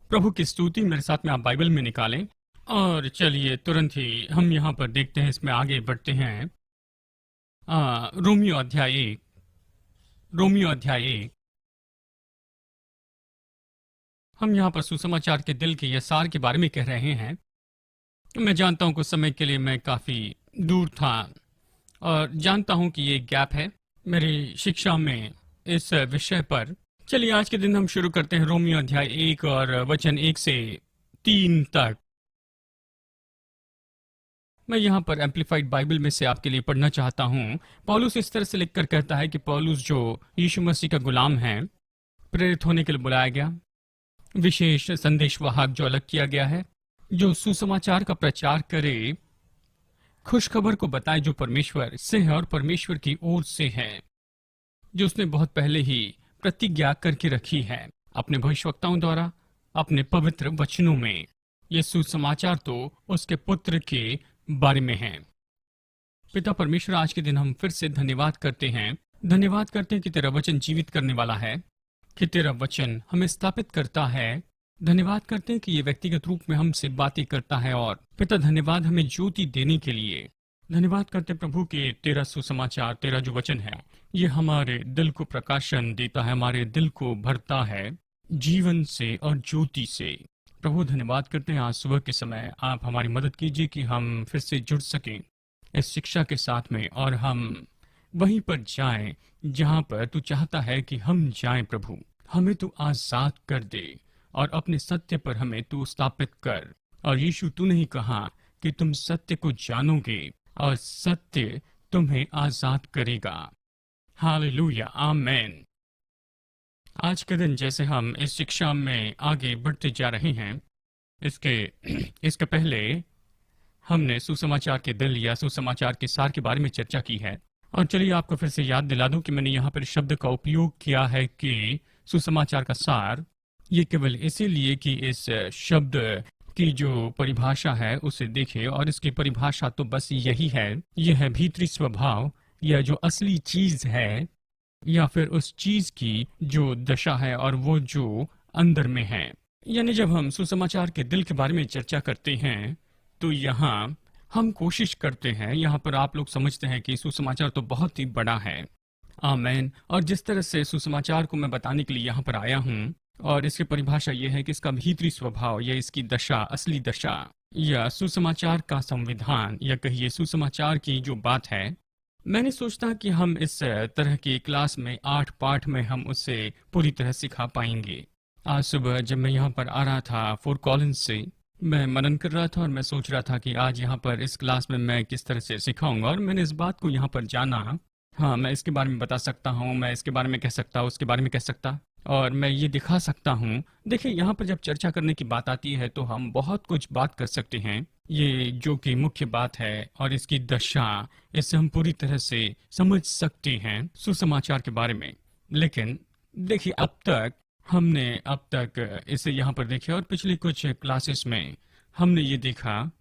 प्रभु की स्तुति मेरे साथ में आप बाइबल में निकालें और चलिए तुरंत ही हम यहाँ पर देखते हैं, इसमें आगे बढ़ते हैं। रोमियो अध्याय 1। रोमियो अध्याय 1। हम यहाँ पर सुसमाचार के दिल के यह सार के बारे में कह रहे हैं। मैं जानता हूँ कुछ समय के लिए मैं काफ़ी दूर था और जानता हूँ कि ये गैप है मेरी शिक्षा में इस विषय पर। चलिए आज के दिन हम शुरू करते हैं रोमियो अध्याय 1 और वचन 1 से 3 तक। मैं यहाँ पर एम्पलीफाइड बाइबल में से आपके लिए पढ़ना चाहता हूँ। पौलुस इस तरह से लिखकर कहता है कि पौलुस जो यीशु मसीह का गुलाम है, प्रेरित होने के लिए बुलाया गया, विशेष संदेशवाहक जो अलग किया गया है, जो सुसमाचार का प्रचार करे, खुशखबर को बताए जो परमेश्वर से है और परमेश्वर की ओर से है, जो उसने बहुत पहले ही प्रतिज्ञा करके रखी है अपने भविष्यवक्ताओं द्वारा, अपने पवित्र वचनों में। ये सुसमाचार तो उसके पुत्र के बारे में है। पिता परमेश्वर, आज के दिन हम फिर से धन्यवाद करते हैं कि तेरा वचन जीवित करने वाला है, कि तेरा वचन हमें स्थापित करता है। धन्यवाद करते हैं कि ये व्यक्तिगत रूप में हमसे बातें करता है। और पिता धन्यवाद हमें ज्योति देने के लिए। धन्यवाद करते प्रभु कि तेरा सुसमाचार, तेरा जो वचन है, ये हमारे दिल को प्रकाशन देता है, हमारे दिल को भरता है जीवन से और ज्योति से। प्रभु धन्यवाद करते हैं आज सुबह के समय आप हमारी मदद कीजिए कि हम फिर से जुड़ सकें इस शिक्षा के साथ में और हम वहीं पर जाएं जहां पर तू चाहता है कि हम जाएं। प्रभु हमें तू आजाद कर दे और अपने सत्य पर हमें तू स्थापित कर। और यीशु तूने ही कहा कि तुम सत्य को जानोगे और सत्य तुम्हें आजाद करेगा। हालेलुया, आमेन। आज के दिन जैसे हम इस शिक्षा में आगे बढ़ते जा रहे हैं, इसके पहले हमने सुसमाचार के दिल या सुसमाचार के सार के बारे में चर्चा की है। और चलिए आपको फिर से याद दिला दूं कि मैंने यहाँ पर शब्द का उपयोग किया है कि सुसमाचार का सार। ये केवल इसीलिए कि इस शब्द की जो परिभाषा है उसे देखें, और इसकी परिभाषा तो बस यही है, यह है भीतरी स्वभाव या जो असली चीज है, या फिर उस चीज की जो दशा है और वो जो अंदर में है। यानी जब हम सुसमाचार के दिल के बारे में चर्चा करते हैं तो यहाँ हम कोशिश करते हैं, यहाँ पर आप लोग समझते हैं कि सुसमाचार तो बहुत ही बड़ा है। आमेन। और जिस तरह से सुसमाचार को मैं बताने के लिए यहाँ पर आया हूँ, और इसकी परिभाषा ये है कि इसका भीतरी स्वभाव या इसकी दशा, असली दशा, या सुसमाचार का संविधान, या कहिए सुसमाचार की जो बात है। मैंने सोचता कि हम इस तरह की क्लास में 8 पाठ में हम उसे पूरी तरह सिखा पाएंगे। आज सुबह जब मैं यहाँ पर आ रहा था फोर्ट कॉलिंस से, मैं मनन कर रहा था और मैं सोच रहा था कि आज यहाँ पर इस क्लास में मैं किस तरह से सिखाऊंगा। और मैंने इस बात को यहाँ पर जाना, हाँ मैं इसके बारे में बता सकता हूँ, मैं इसके बारे में कह सकता हूँ, उसके बारे में कह सकता, और मैं ये दिखा सकता हूँ। देखिए यहाँ पर जब चर्चा करने की बात आती है तो हम बहुत कुछ बात कर सकते हैं, ये जो कि मुख्य बात है, और इसकी दशा, इससे हम पूरी तरह से समझ सकते हैं सुसमाचार के बारे में। लेकिन देखिए अब तक इसे यहाँ पर देखे और पिछली कुछ क्लासेस में हमने ये देखा।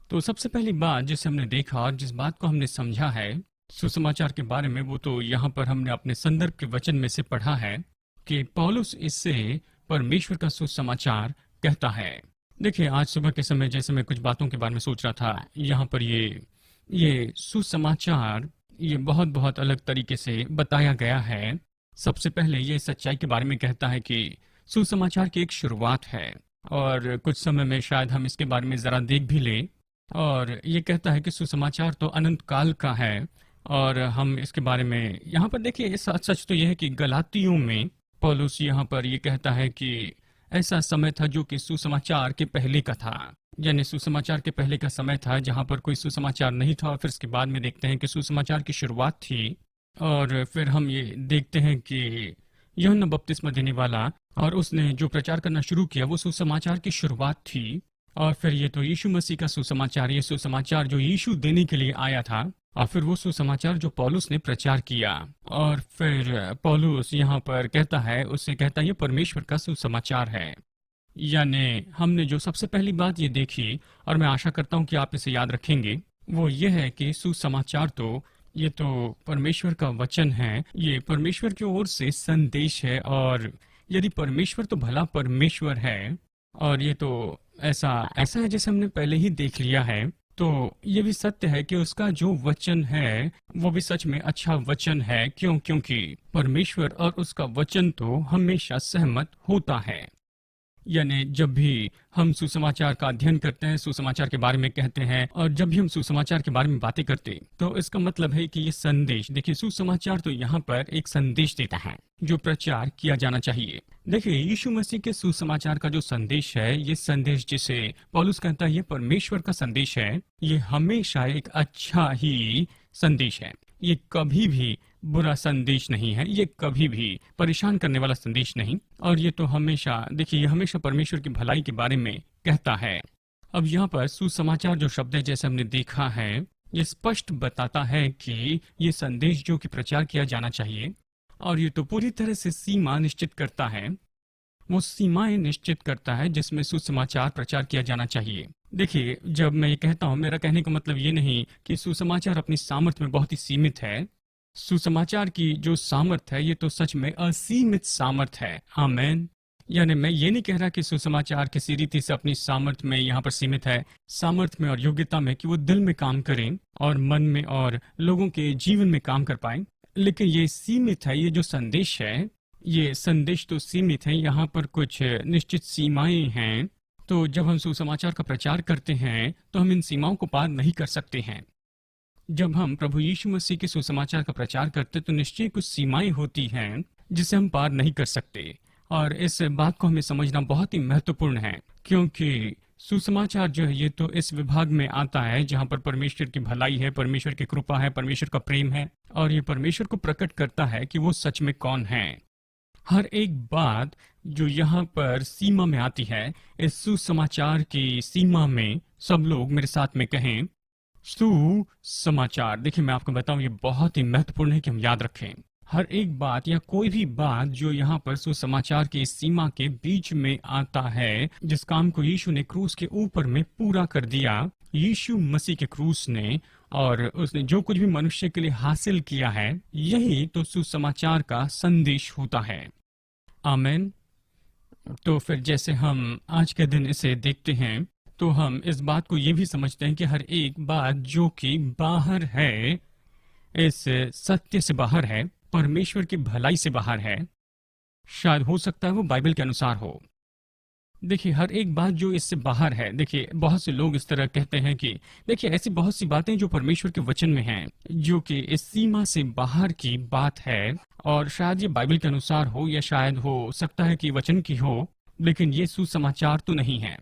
तो सबसे पहली बात जिसे हमने देखा और जिस बात को हमने समझा है सुसमाचार के बारे में, वो तो यहाँ पर हमने अपने संदर्भ के वचन में से पढ़ा है कि पौलुस इससे परमेश्वर का सुसमाचार कहता है। देखिए आज सुबह के समय जैसे मैं कुछ बातों के बारे में सोच रहा था, यहाँ पर ये सुसमाचार ये बहुत अलग तरीके से बताया गया है। सबसे पहले ये सच्चाई के बारे में कहता है कि सुसमाचार की एक शुरुआत है, और कुछ समय में शायद हम इसके बारे में जरा देख भी लें। और ये कहता है कि सुसमाचार तो अनंत काल का है, और हम इसके बारे में यहाँ पर देखिए सच तो यह है कि गलातियों में पौलुस यहाँ पर ये कहता है कि ऐसा समय था जो कि सुसमाचार के पहले का था, यानी सुसमाचार के पहले का समय था जहाँ पर कोई सुसमाचार नहीं था। और फिर इसके बाद में देखते हैं कि सुसमाचार की शुरुआत थी, और फिर हम ये देखते हैं कि यूहन्ना बपतिस्मा देने वाला और उसने जो प्रचार करना शुरू किया वो सुसमाचार की शुरुआत थी। और फिर ये तो यीशु मसीह का सुसमाचार, ये सुसमाचार जो यीशु देने के लिए आया था, और फिर वो सुसमाचार जो पौलुस ने प्रचार किया। और फिर पौलुस यहाँ पर कहता है, उससे कहता है ये परमेश्वर का सुसमाचार है। यानी हमने जो सबसे पहली बात ये देखी, और मैं आशा करता हूँ कि आप इसे याद रखेंगे, वो ये है कि सुसमाचार तो ये तो परमेश्वर का वचन है, ये परमेश्वर की ओर से संदेश है। और यदि परमेश्वर तो भला परमेश्वर है, और ये तो ऐसा ऐसा है जैसे हमने पहले ही देख लिया है। तो ये भी सत्य है कि उसका जो वचन है वो भी सच में अच्छा वचन है। क्योंकि परमेश्वर और उसका वचन तो हमेशा सहमत होता है। यानी जब भी हम सुसमाचार का अध्ययन करते हैं, सुसमाचार के बारे में कहते हैं, और जब भी हम सुसमाचार के बारे में बातें करते हैं, तो इसका मतलब है कि ये संदेश, देखिए सुसमाचार तो यहाँ पर एक संदेश देता है जो प्रचार किया जाना चाहिए। देखिए यीशु मसीह के सुसमाचार का जो संदेश है, ये संदेश जिसे पौलुस कहता है ये परमेश्वर का संदेश है, ये हमेशा एक अच्छा ही संदेश है। ये कभी भी बुरा संदेश नहीं है, ये कभी भी परेशान करने वाला संदेश नहीं। और ये तो हमेशा, देखिए ये हमेशा परमेश्वर की भलाई के बारे में कहता है। अब यहाँ पर सुसमाचार जो शब्द है, जैसे हमने देखा है, ये स्पष्ट बताता है कि ये संदेश जो कि प्रचार किया जाना चाहिए, और ये तो पूरी तरह से सीमा निश्चित करता है, वो सीमाएं निश्चित करता है जिसमें सुसमाचार प्रचार किया जाना चाहिए। देखिए जब मैं ये कहता हूँ, मेरा कहने का मतलब ये नहीं कि सुसमाचार अपनी सामर्थ्य में बहुत ही सीमित है। सुसमाचार की जो सामर्थ्य है ये तो सच में असीमित सामर्थ्य है। आमेन। यानी मैं ये नहीं कह रहा कि सुसमाचार किसी रीति से अपनी सामर्थ्य में यहाँ पर सीमित है, सामर्थ्य में और योग्यता में कि वो दिल में काम करें और मन में और लोगों के जीवन में काम कर पाए, लेकिन ये सीमित है। ये जो संदेश है, ये संदेश तो सीमित है, यहाँ पर कुछ निश्चित सीमाएं हैं। तो जब हम सुसमाचार का प्रचार करते हैं तो हम इन सीमाओं को पार नहीं कर सकते हैं। जब हम प्रभु यीशु मसीह के सुसमाचार का प्रचार करते तो निश्चय कुछ सीमाएं होती हैं जिसे हम पार नहीं कर सकते, और इस बात को हमें समझना बहुत ही महत्वपूर्ण है। क्योंकि सुसमाचार जो है ये तो इस विभाग में आता है जहाँ पर परमेश्वर की भलाई है, परमेश्वर की कृपा है, परमेश्वर का प्रेम है, और ये परमेश्वर को प्रकट करता है कि वो सच में कौन है। हर एक बात जो यहाँ पर सीमा में आती है, इस सुसमाचार की सीमा में, सब लोग मेरे साथ में कहें सुसमाचार। देखिए मैं आपको बताऊं, ये बहुत ही महत्वपूर्ण है कि हम याद रखें। हर एक बात या कोई भी बात जो यहाँ पर सुसमाचार की सीमा के बीच में आता है, जिस काम को यीशु ने क्रूस के ऊपर में पूरा कर दिया, यीशु मसीह के क्रूस ने, और उसने जो कुछ भी मनुष्य के लिए हासिल किया है, यही तो सुसमाचार का संदेश होता है। आमेन। तो फिर जैसे हम आज के दिन इसे देखते हैं तो हम इस बात को ये भी समझते हैं कि हर एक बात जो कि बाहर है, इस सत्य से बाहर है, परमेश्वर की भलाई से बाहर है, शायद हो सकता है वो बाइबल के अनुसार हो। देखिए हर एक बात जो इससे बाहर है, देखिए बहुत से लोग इस तरह कहते हैं कि देखिए ऐसी बहुत सी बातें जो परमेश्वर के वचन में हैं, जो कि इस सीमा से बाहर की बात है, और शायद ये बाइबल के अनुसार हो, या शायद हो सकता है कि वचन की हो, लेकिन ये सुसमाचार तो नहीं है।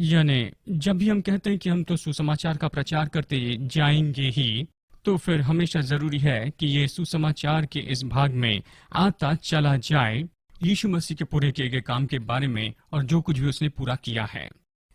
यानी जब भी हम कहते हैं कि हम तो सुसमाचार का प्रचार करते जाएंगे ही, तो फिर हमेशा जरूरी है कि ये सुसमाचार के इस भाग में आता चला जाए यीशु मसीह के पूरे किए गए काम के बारे में और जो कुछ भी उसने पूरा किया है।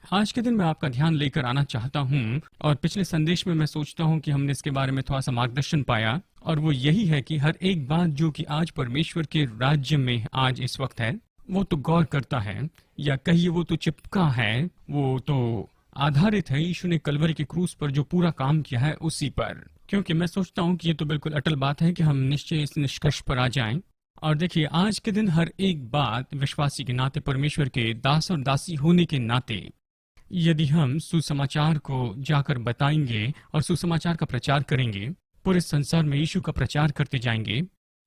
आज के दिन मैं आपका ध्यान लेकर आना चाहता हूं, और पिछले संदेश में मैं सोचता हूं कि हमने इसके बारे में थोड़ा सा मार्गदर्शन पाया, और वो यही है कि हर एक बात जो कि आज परमेश्वर के राज्य में आज इस वक्त है, वो तो गौर करता है, या कहिए वो तो चिपका है, वो तो आधारित है यीशु ने कलवरी के क्रूस पर जो पूरा काम किया है उसी पर। क्योंकि मैं सोचता हूँ कि ये तो बिल्कुल अटल बात है कि हम निश्चय इस निष्कर्ष पर आ जाएं। और देखिए आज के दिन हर एक बात विश्वासी के नाते, परमेश्वर के दास और दासी होने के नाते, यदि हम सुसमाचार को जाकर बताएंगे और सुसमाचार का प्रचार करेंगे, पूरे संसार में यीशु का प्रचार करते जाएंगे,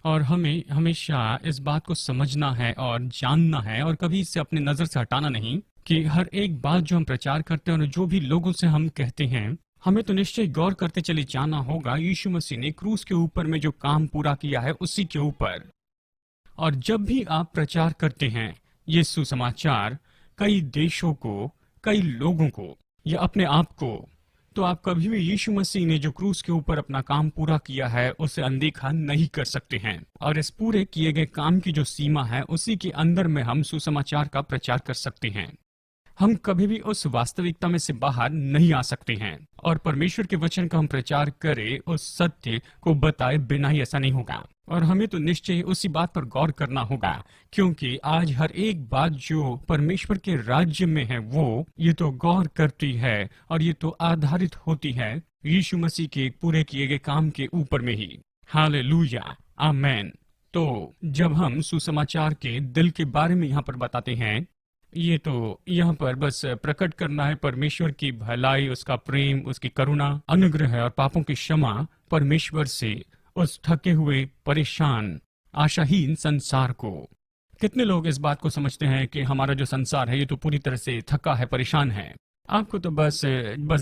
और हमें हमेशा इस बात को समझना है और जानना है, और कभी इसे अपने नजर से हटाना नहीं, कि हर एक बात जो हम प्रचार करते हैं और जो भी लोगों से हम कहते हैं, हमें तो निश्चय गौर करते चले जाना होगा यीशु मसीह ने क्रूस के ऊपर में जो काम पूरा किया है उसी के ऊपर। और जब भी आप प्रचार करते हैं ये सुसमाचार कई देशों को, कई लोगों को, या अपने आप को, तो आप कभी भी यीशु मसीह ने जो क्रूस के ऊपर अपना काम पूरा किया है उसे अनदेखा नहीं कर सकते हैं। और इस पूरे किए गए काम की जो सीमा है उसी के अंदर में हम सुसमाचार का प्रचार कर सकते हैं। हम कभी भी उस वास्तविकता में से बाहर नहीं आ सकते हैं, और परमेश्वर के वचन का हम प्रचार करें, उस सत्य को बताए बिना ही ऐसा नहीं होगा। और हमें तो निश्चय उसी बात पर गौर करना होगा, क्योंकि आज हर एक बात जो परमेश्वर के राज्य में है वो ये तो गौर करती है, और ये तो आधारित होती है यीशु मसीह के पूरे किए गए काम के ऊपर में ही। हालेलुया, आमेन। तो जब हम सुसमाचार के दिल के बारे में यहाँ पर बताते हैं, ये तो यहाँ पर बस प्रकट करना है परमेश्वर की भलाई, उसका प्रेम, उसकी करुणा, अनुग्रह और पापों की क्षमा परमेश्वर से उस थके हुए, परेशान, आशाहीन संसार को। कितने लोग इस बात को समझते हैं कि हमारा जो संसार है ये तो पूरी तरह से थका है, परेशान है। आपको तो बस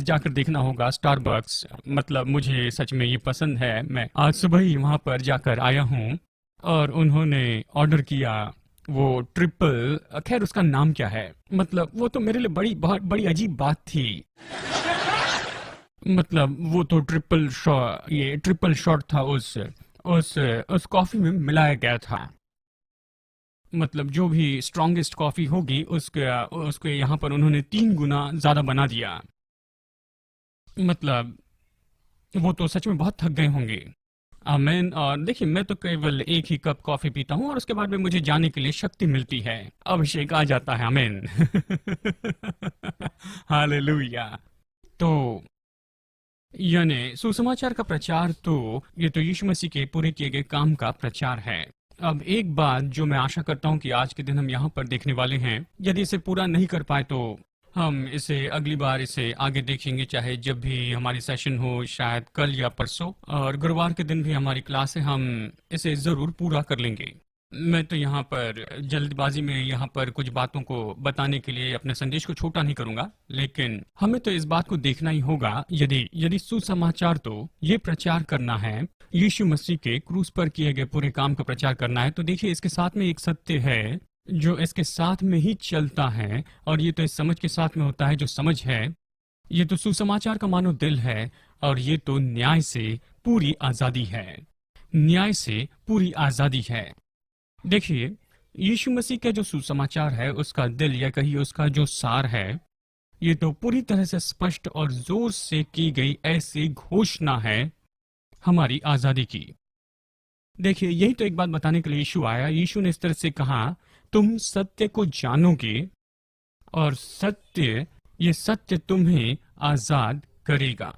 जाकर देखना होगा स्टारबक्स। मतलब मुझे सच में ये पसंद है। मैं आज सुबह ही वहां पर जाकर आया हूँ और उन्होंने ऑर्डर किया वो ट्रिपल, खैर उसका नाम क्या है, मतलब वो तो मेरे लिए बहुत बड़ी अजीब बात थी। मतलब वो तो ट्रिपल शॉट था, उस कॉफी में मिलाया गया था। मतलब जो भी स्ट्रॉन्गेस्ट कॉफी होगी उसके उसके यहाँ पर उन्होंने 3 गुना ज्यादा बना दिया। मतलब वो तो सच में बहुत थक गए होंगे। आमीन। और देखिए, मैं तो केवल एक ही कप कॉफी पीता हूँ और उसके बाद में मुझे जाने के लिए शक्ति मिलती है, अभिषेक आ जाता है। आमीन। हालेलुया। तो यानी सुसमाचार का प्रचार तो ये तो यीशु मसीह के पूरे किए गए काम का प्रचार है। अब एक बात जो मैं आशा करता हूँ कि आज के दिन हम यहाँ पर देखने वाले हैं, यदि इसे पूरा नहीं कर पाए तो हम इसे अगली बार इसे आगे देखेंगे, चाहे जब भी हमारी सेशन हो, शायद कल या परसों, और गुरुवार के दिन भी हमारी क्लास है, हम इसे जरूर पूरा कर लेंगे। मैं तो यहाँ पर जल्दबाजी में यहाँ पर कुछ बातों को बताने के लिए अपने संदेश को छोटा नहीं करूंगा, लेकिन हमें तो इस बात को देखना ही होगा। यदि यदि सुसमाचार तो ये प्रचार करना है, यीशु मसीह के क्रूस पर किए गए पूरे काम का प्रचार करना है, तो देखिए इसके साथ में एक सत्य है जो इसके साथ में ही चलता है, और ये तो इस समझ के साथ में होता है। जो समझ है ये तो सुसमाचार का मानो दिल है, और ये तो न्याय से पूरी आजादी है। न्याय से पूरी आजादी है। देखिए, यीशु मसीह का जो सुसमाचार है उसका दिल, या कहिए उसका जो सार है, ये तो पूरी तरह से स्पष्ट और जोर से की गई ऐसी घोषणा है हमारी आजादी की। देखिए, यही तो एक बात बताने के लिए यीशु आया। यीशु ने इस तरह से कहा, तुम सत्य को जानोगे और ये सत्य तुम्हें आजाद करेगा।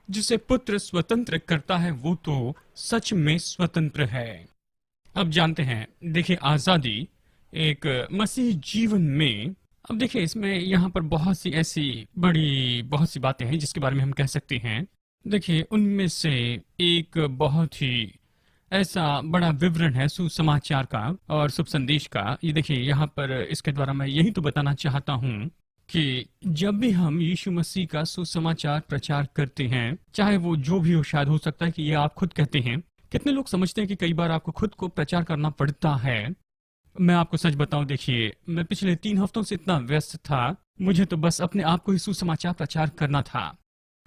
जिसे पुत्र स्वतंत्र करता है वो तो सच में स्वतंत्र है। अब जानते हैं, देखिए आजादी एक मसीह जीवन में, अब देखिए इसमें यहाँ पर बहुत सी बातें हैं जिसके बारे में हम कह सकते हैं। देखिए उनमें से एक बहुत ही ऐसा बड़ा विवरण है सुसमाचार का और शुभ संदेश का। ये देखिए यहाँ पर इसके द्वारा मैं यही तो बताना चाहता हूँ कि जब भी हम यीशु मसीह का सुसमाचार प्रचार करते हैं, चाहे वो जो भी हो, शायद हो सकता है कि ये आप खुद कहते हैं। कितने लोग समझते हैं कि कई बार आपको खुद को प्रचार करना पड़ता है। मैं आपको सच बताऊं, देखिए मैं पिछले 3 हफ्तों से इतना व्यस्त था, मुझे तो बस अपने आप को ही सुसमाचार प्रचार करना था,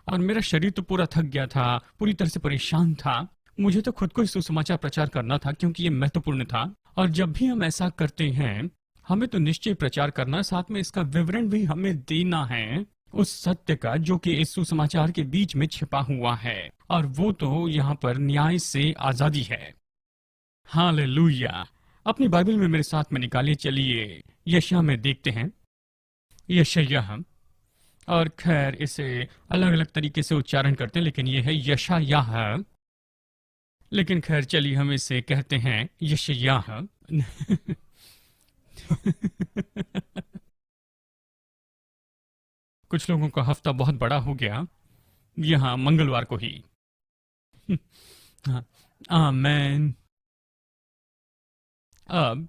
और मेरा शरीर तो पूरा थक गया था, पूरी तरह से परेशान था। मुझे तो खुद को ही सुसमाचार प्रचार करना था क्योंकि ये महत्वपूर्ण था। और जब भी हम ऐसा करते हैं, हमें तो निश्चय प्रचार करना, साथ में इसका विवरण भी हमें देना है उस सत्य का जो कि इस सुसमाचार के बीच में छिपा हुआ है, और वो तो यहाँ पर न्याय से आजादी है। हालेलुया। अपनी बाइबल में मेरे साथ में निकालिए, चलिए यशायाह में देखते हैं। यशायाह, और खैर इसे अलग अलग तरीके से उच्चारण करते हैं, लेकिन ये है यशायाह। लेकिन खैर चलिए हम इसे कहते हैं यशायाह। कुछ लोगों का हफ्ता बहुत बड़ा हो गया, यहाँ मंगलवार को ही। हाँ, आमेन। अब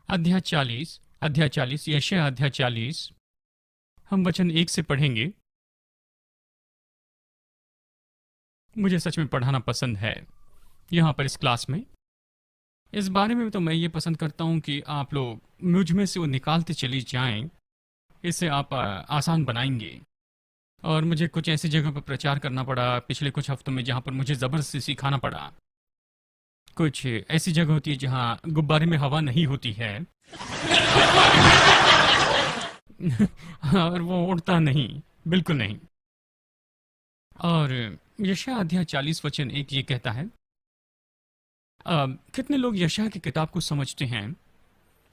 अध्याय 40 यशायाह अध्याय 40, हम वचन 1 से पढ़ेंगे। मुझे सच में पढ़ाना पसंद है यहाँ पर इस क्लास में। इस बारे में तो मैं ये पसंद करता हूँ कि आप लोग मुझ में से वो निकालते चली जाएं, इससे आप आसान बनाएंगे। और मुझे कुछ ऐसी जगह पर प्रचार करना पड़ा पिछले कुछ हफ्तों में जहाँ पर मुझे ज़बरदस्ती सिखाना पड़ा। कुछ ऐसी जगह होती है जहाँ गुब्बारे में हवा नहीं होती है। और वो उड़ता नहीं, बिल्कुल नहीं। और यशायाह अध्याय 40 वचन 1 ये कहता है। अब कितने लोग यशायाह की किताब को समझते हैं?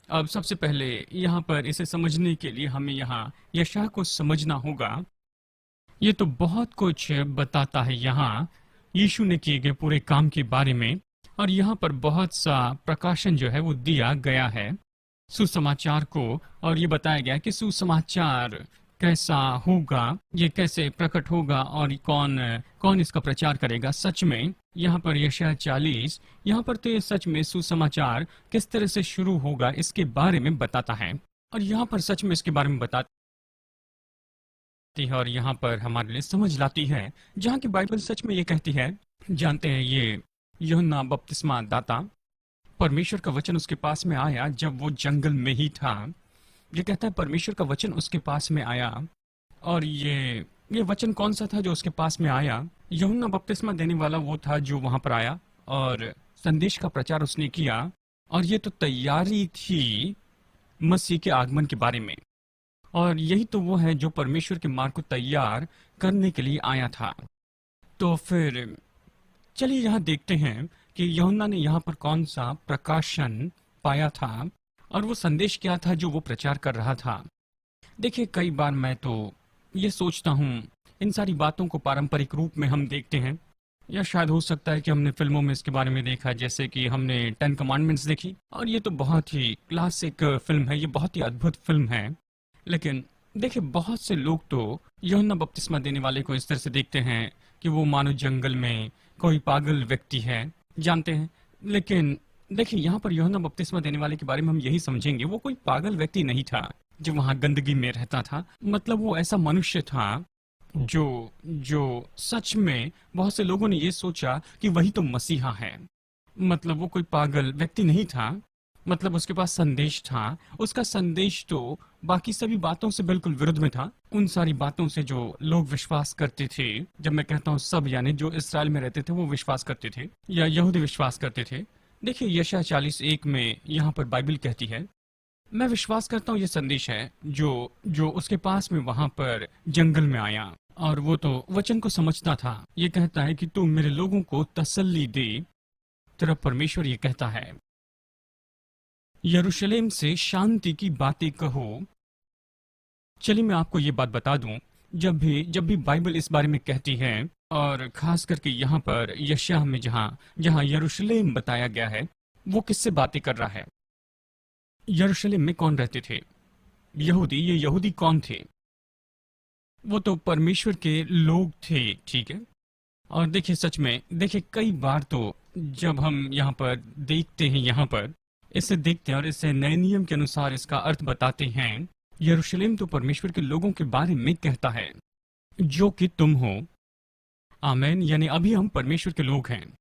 अब सबसे पहले यहाँ पर इसे समझने के लिए हमें यहाँ यशायाह को समझना होगा। ये तो बहुत कुछ बताता है यहाँ यीशु ने किए गए पूरे काम के बारे में। और यहाँ पर बहुत सा प्रकाशन जो है वो दिया गया है सुसमाचार को, और ये बताया गया कि सुसमाचार कैसा होगा, ये कैसे प्रकट होगा और कौन कौन इसका प्रचार करेगा। सच में यहाँ पर यशायाह 40, यहाँ पर तो ये सच में सुसमाचार किस तरह से शुरू होगा इसके बारे में बताता है, और यहाँ पर सच में इसके बारे में बताती है, और यहाँ पर हमारे लिए समझ लाती है जहाँ की बाइबल सच में ये कहती है। जानते हैं ये यूहन्ना बपतिस्मा दाता, परमेश्वर का वचन उसके पास में आया जब वो जंगल में ही था। ये कहता है परमेश्वर का वचन उसके पास में आया, और ये वचन कौन सा था जो उसके पास में आया? यूहन्ना बपतिस्मा देने वाला वो था जो वहां पर आया और संदेश का प्रचार उसने किया, और ये तो तैयारी थी मसीह के आगमन के बारे में, और यही तो वो है जो परमेश्वर के मार्ग को तैयार करने के लिए आया था। तो फिर चलिए यहाँ देखते हैं कि यूहन्ना ने यहाँ पर कौन सा प्रकाशन पाया था और वो संदेश क्या था जो वो प्रचार कर रहा था। देखिए, कई बार मैं तो ये सोचता हूँ, इन सारी बातों को पारंपरिक रूप में हम देखते हैं, या शायद हो सकता है कि हमने फिल्मों में इसके बारे में देखा, जैसे कि हमने 10 कमांडमेंट्स देखी, और ये तो बहुत ही क्लासिक फिल्म है, ये बहुत ही अद्भुत फिल्म है। लेकिन देखिए, बहुत से लोग तो यूहन्ना बपतिस्मा देने वाले को इस तरह से देखते हैं कि वो मानो जंगल में कोई पागल व्यक्ति है, जानते हैं। लेकिन देखिए, यहाँ पर यूहन्ना बपतिस्मा देने वाले के बारे में हम यही समझेंगे, वो कोई पागल व्यक्ति नहीं था जो वहां गंदगी में रहता था। मतलब वो ऐसा मनुष्य था जो जो सच में बहुत से लोगों ने ये सोचा कि वही तो मसीहा है। मतलब वो कोई पागल व्यक्ति नहीं था, मतलब उसके पास संदेश था। उसका संदेश तो बाकी सभी बातों से बिल्कुल विरुद्ध में था, उन सारी बातों से जो लोग विश्वास करते थे। जब मैं कहता हूँ सब, यानी जो इसराइल में रहते थे वो विश्वास करते थे, या यहूदी विश्वास करते थे। देखिए, यशायाह 40:1 में यहाँ पर बाइबल कहती है, मैं विश्वास करता हूँ ये संदेश है जो जो उसके पास में वहां पर जंगल में आया, और वो तो वचन को समझता था। ये कहता है कि तू मेरे लोगों को तसल्ली दे, तेरा परमेश्वर ये कहता है, यरूशलेम से शांति की बातें कहो। चलिए मैं आपको ये बात बता दूं, जब भी बाइबल इस बारे में कहती है, और खास करके यहाँ पर यशायाह में जहाँ जहाँ यरूशलेम बताया गया है, वो किससे बातें कर रहा है? यरूशलेम में कौन रहते थे? यहूदी। ये यहूदी कौन थे? वो तो परमेश्वर के लोग थे, ठीक है। और देखिए, सच में देखिए, कई बार तो जब हम यहाँ पर देखते हैं, यहाँ पर इसे देखते हैं और इसे नए नियम के अनुसार इसका अर्थ बताते हैं, यरूशलेम तो परमेश्वर के लोगों के बारे में कहता है, जो कि तुम हो। आमेन। यानी अभी हम परमेश्वर के लोग हैं।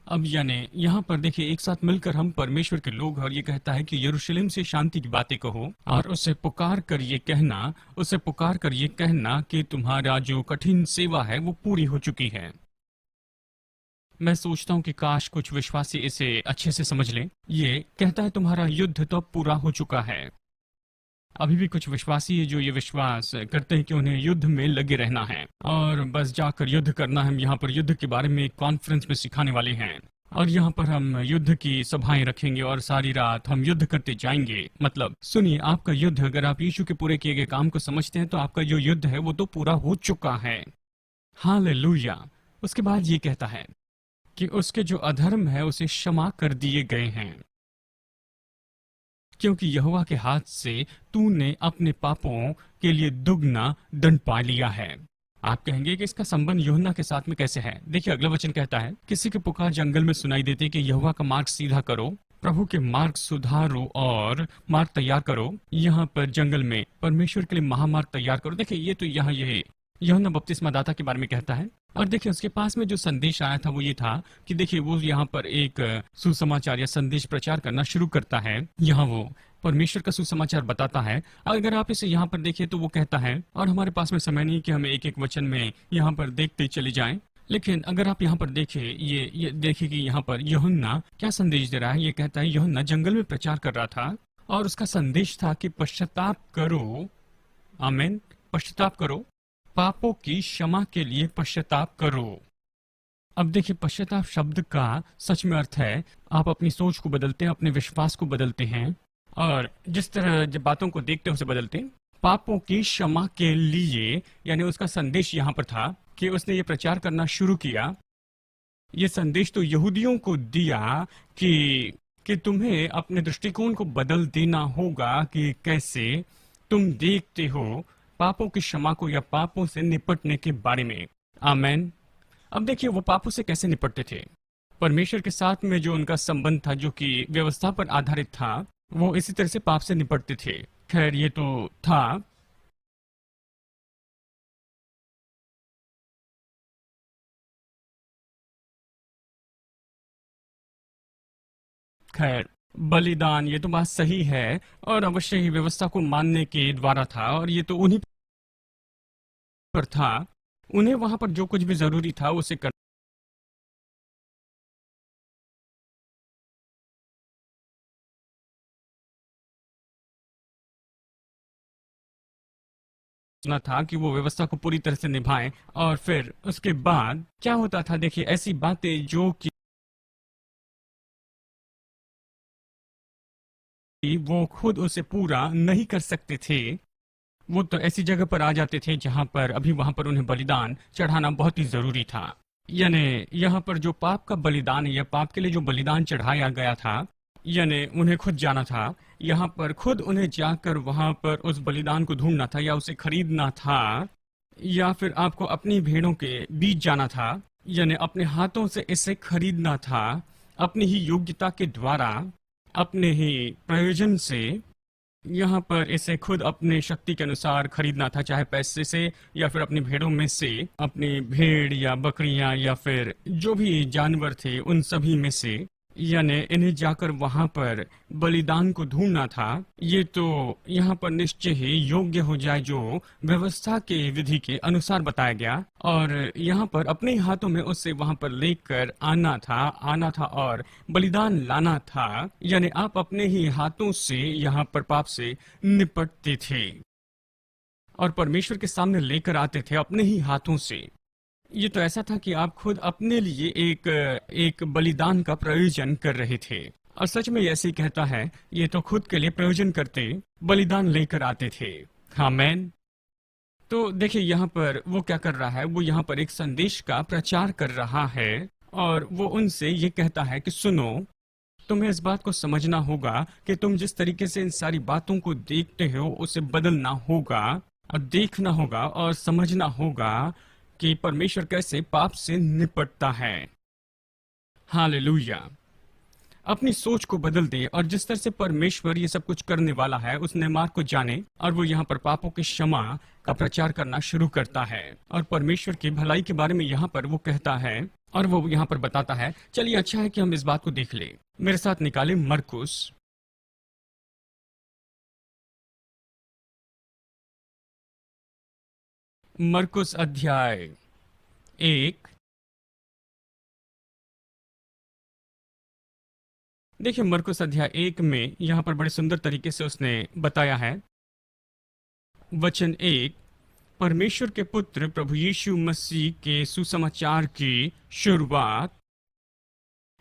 अब यानी यहाँ पर देखिए, एक साथ मिलकर हम परमेश्वर के लोग हैं, और ये कहता है कि यरूशलेम से शांति की बातें कहो, और उसे पुकार कर ये कहना कि तुम्हारा जो कठिन सेवा है वो पूरी हो चुकी है। मैं सोचता हूँ कि काश कुछ विश्वासी इसे अच्छे से समझ लें। ये कहता है तुम्हारा युद्ध तो पूरा हो चुका है। अभी भी कुछ विश्वासी है जो ये विश्वास करते हैं कि उन्हें युद्ध में लगे रहना है, और बस जाकर युद्ध करना है। हम यहाँ पर युद्ध के बारे में एक कॉन्फ्रेंस में सिखाने वाले हैं, और यहाँ पर हम युद्ध की सभाएं रखेंगे और सारी रात हम युद्ध करते जाएंगे। मतलब सुनिए, आपका युद्ध, अगर आप यीशु के पूरे किए गए काम को समझते हैं, तो आपका जो युद्ध है वो तो पूरा हो चुका है। हालेलुया। उसके बाद ये कहता है कि उसके जो अधर्म है उसे क्षमा कर दिए गए हैं, क्योंकि यहोवा के हाथ से तूने अपने पापों के लिए दुगना दंड पा लिया है। आप कहेंगे कि इसका संबंध यूहन्ना के साथ में कैसे है? देखिए, अगला वचन कहता है, किसी के पुकार जंगल में सुनाई देती कि यहोवा का मार्ग सीधा करो, प्रभु के मार्ग सुधारो और मार्ग तैयार करो। यहाँ पर जंगल में परमेश्वर के लिए महामार्ग तैयार करो। देखिए, ये तो यहाँ ये यूहन्ना बपतिस्मा दाता के बारे में कहता है। और देखिए, उसके पास में जो संदेश आया था वो ये था कि देखिए, वो यहाँ पर एक सुसमाचार या संदेश प्रचार करना शुरू करता है। यहाँ वो परमेश्वर का सुसमाचार बताता है। अगर आप इसे यहाँ पर देखिए तो वो कहता है, और हमारे पास में समय नहीं कि हमें एक एक वचन में यहाँ पर देखते चले जाएं, लेकिन अगर आप यहाँ पर देखिए, ये देखिए कि यहाँ पर यूहन्ना क्या संदेश दे रहा है। ये कहता है, यूहन्ना जंगल में प्रचार कर रहा था, और उसका संदेश था कि पश्चाताप करो। आमीन। पश्चाताप करो, पापों की क्षमा के लिए पश्चाताप करो। अब देखिए, पश्चाताप शब्द का सच में अर्थ है, आप अपनी सोच को बदलते हैं, अपने विश्वास को बदलते हैं, और जिस तरह जब बातों को देखते हैं उसे बदलते हैं। पापों की क्षमा के लिए, यानी उसका संदेश यहाँ पर था कि उसने ये प्रचार करना शुरू किया ये संदेश तो यहूदियों को दिया कि तुम्हें अपने दृष्टिकोण को बदल देना होगा कि कैसे तुम देखते हो पापों की क्षमा को या पापों से निपटने के बारे में। आमेन। अब देखिए वो पापों से कैसे निपटते थे। परमेश्वर के साथ में जो उनका संबंध था, जो कि व्यवस्था पर आधारित था, वो इसी तरह से पाप से निपटते थे। खैर ये तो था। खैर बलिदान, ये तो बात सही है, और अवश्य ही व्यवस्था को मानने के द्वारा था, और ये तो उन्हीं पर था। उन्हें वहां पर जो कुछ भी जरूरी था उसे करना था कि वो व्यवस्था को पूरी तरह से निभाएं। और फिर उसके बाद क्या होता था, देखिए ऐसी बातें जो कि वो खुद उसे पूरा नहीं कर सकते थे, वो तो ऐसी जगह पर आ जाते थे जहां पर अभी वहां पर उन्हें बलिदान चढ़ाना बहुत ही जरूरी था। यानी यहाँ पर जो पाप का बलिदान या पाप के लिए जो बलिदान चढ़ाया गया था, यानी उन्हें खुद जाना था, यहाँ पर खुद उन्हें जाकर वहां पर उस बलिदान को ढूंढना था या उसे खरीदना था, या फिर आपको अपनी भेड़ों के बीच जाना था, यानी अपने हाथों से इसे खरीदना था, अपनी ही योग्यता के द्वारा, अपने ही प्रयोजन से यहाँ पर इसे खुद अपने शक्ति के अनुसार खरीदना था, चाहे पैसे से या फिर अपनी भेड़ों में से अपनी भेड़ या बकरियां या फिर जो भी जानवर थे उन सभी में से, यानी इन्हें जाकर वहां पर बलिदान को ढूंढना था। ये तो यहाँ पर निश्चय ही योग्य हो जाए जो व्यवस्था के विधि के अनुसार बताया गया, और यहाँ पर अपने ही हाथों में उससे वहां पर लेकर आना था और बलिदान लाना था। यानी आप अपने ही हाथों से यहाँ पर पाप से निपटते थे और परमेश्वर के सामने लेकर आते थे अपने ही हाथों से। ये तो ऐसा था कि आप खुद अपने लिए एक बलिदान का प्रयोजन कर रहे थे, और सच में ऐसे ही कहता है, ये तो खुद के लिए प्रयोजन करते बलिदान लेकर आते थे। आमीन। तो देखिए यहाँ पर वो क्या कर रहा है, वो यहाँ पर एक संदेश का प्रचार कर रहा है, और वो उनसे ये कहता है कि सुनो, तुम्हें इस बात को समझना होगा कि तुम जिस तरीके से इन सारी बातों को देखते हो उसे बदलना होगा, और देखना होगा और समझना होगा कि परमेश्वर कैसे पाप से निपटता है। हालेलुया। अपनी सोच को बदल दे, और जिस तरह से परमेश्वर ये सब कुछ करने वाला है उस मार्ग को जाने, और वो यहाँ पर पापों की क्षमा का प्रचार करना शुरू करता है, और परमेश्वर की भलाई के बारे में यहाँ पर वो कहता है, और वो यहाँ पर बताता है। चलिए अच्छा है कि हम इस बात को देख ले। मेरे साथ निकाले मरकुस अध्याय 1। देखिए मरकुस अध्याय 1 में यहाँ पर बड़े सुंदर तरीके से उसने बताया है। वचन 1, परमेश्वर के पुत्र प्रभु यीशु मसीह के सुसमाचार की शुरुआत।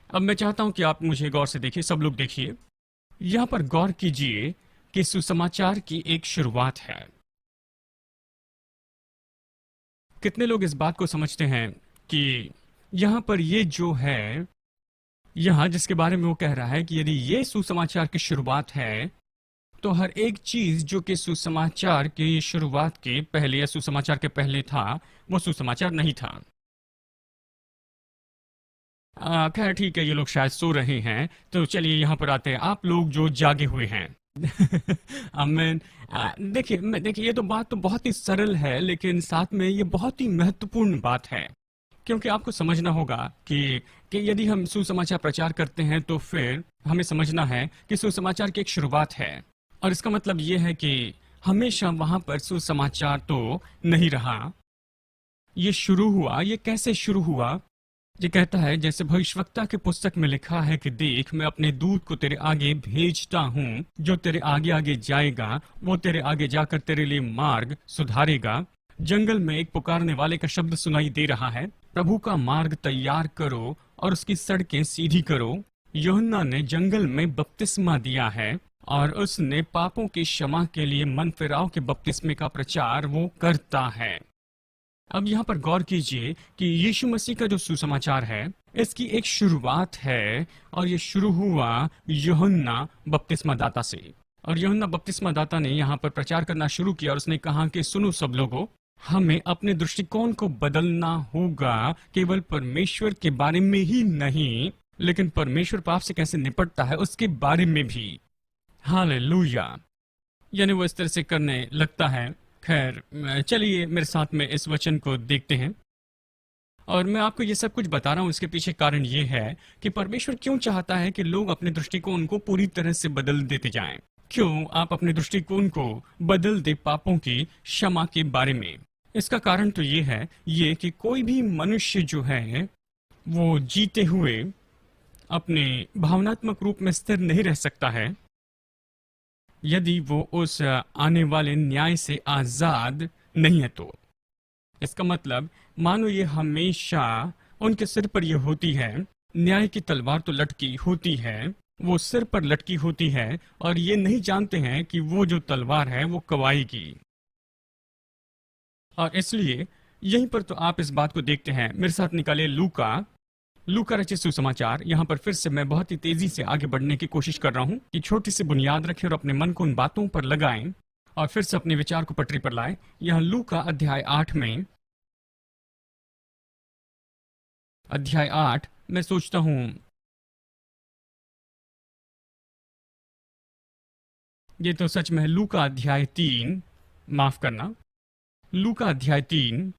अब मैं चाहता हूं कि आप मुझे गौर से देखिए, सब लोग देखिए, यहाँ पर गौर कीजिए कि सुसमाचार की एक शुरुआत है। कितने लोग इस बात को समझते हैं कि यहाँ पर ये जो है, यहाँ जिसके बारे में वो कह रहा है कि यदि ये सुसमाचार की शुरुआत है, तो हर एक चीज जो कि सुसमाचार की शुरुआत के पहले या सुसमाचार के पहले था, वो सुसमाचार नहीं था। खैर ठीक है, ये लोग शायद सो रहे हैं, तो चलिए यहाँ पर आते हैं, आप लोग जो जागे हुए हैं। आमीन। देखिए ये तो बात तो बहुत ही सरल है, लेकिन साथ में ये बहुत ही महत्वपूर्ण बात है, क्योंकि आपको समझना होगा कि यदि हम सुसमाचार प्रचार करते हैं तो फिर हमें समझना है कि सुसमाचार की एक शुरुआत है, और इसका मतलब ये है कि हमेशा वहां पर सुसमाचार तो नहीं रहा। ये शुरू हुआ, ये कैसे शुरू हुआ? ये कहता है, जैसे भविष्यवक्ता की पुस्तक में लिखा है कि देख मैं अपने दूत को तेरे आगे भेजता हूँ, जो तेरे आगे आगे जाएगा, वो तेरे आगे जाकर तेरे लिए मार्ग सुधारेगा। जंगल में एक पुकारने वाले का शब्द सुनाई दे रहा है, प्रभु का मार्ग तैयार करो और उसकी सड़कें सीधी करो। यूहन्ना ने जंगल में बपतिस्मा दिया है, और उसने पापों की क्षमा के लिए मन फिराव के बपतिस्मे का प्रचार वो करता है। अब यहाँ पर गौर कीजिए कि यीशु मसीह का जो सुसमाचार है इसकी एक शुरुआत है और ये शुरू हुआ यूहन्ना बपतिस्मा दाता से। और यूहन्ना बपतिस्मा दाता ने यहाँ पर प्रचार करना शुरू किया और उसने कहा कि सुनो सब लोगों, हमें अपने दृष्टिकोण को बदलना होगा, केवल परमेश्वर के बारे में ही नहीं लेकिन परमेश्वर पाप से कैसे निपटता है उसके बारे में भी। हालेलुया। यानी वो इस तरह से करने लगता है। खैर, चलिए मेरे साथ में इस वचन को देखते हैं। और मैं आपको ये सब कुछ बता रहा हूँ, इसके पीछे कारण ये है कि परमेश्वर क्यों चाहता है कि लोग अपने दृष्टिकोण को पूरी तरह से बदल देते जाएं। क्यों आप अपने दृष्टिकोण को बदल दे पापों की क्षमा के बारे में। इसका कारण तो ये है ये कि कोई भी मनुष्य जो है वो जीते हुए अपने भावनात्मक रूप में स्थिर नहीं रह सकता है यदि वो उस आने वाले न्याय से आजाद नहीं है। तो इसका मतलब मानो ये हमेशा उनके सिर पर यह होती है, न्याय की तलवार तो लटकी होती है, वो सिर पर लटकी होती है और ये नहीं जानते हैं कि वो जो तलवार है वो कब आएगी। और इसलिए यहीं पर तो आप इस बात को देखते हैं। मेरे साथ निकाले लूका रचित सुसमाचार। यहाँ पर फिर से मैं बहुत ही तेजी से आगे बढ़ने की कोशिश कर रहा हूँ कि छोटी सी बुनियाद रखें और अपने मन को उन बातों पर लगाएं और फिर से अपने विचार को पटरी पर लाएं। यहाँ लूका अध्याय 8 में, अध्याय 8 मैं सोचता हूँ ये तो सच में है। लूका अध्याय 3, माफ करना, लूका अध्याय 3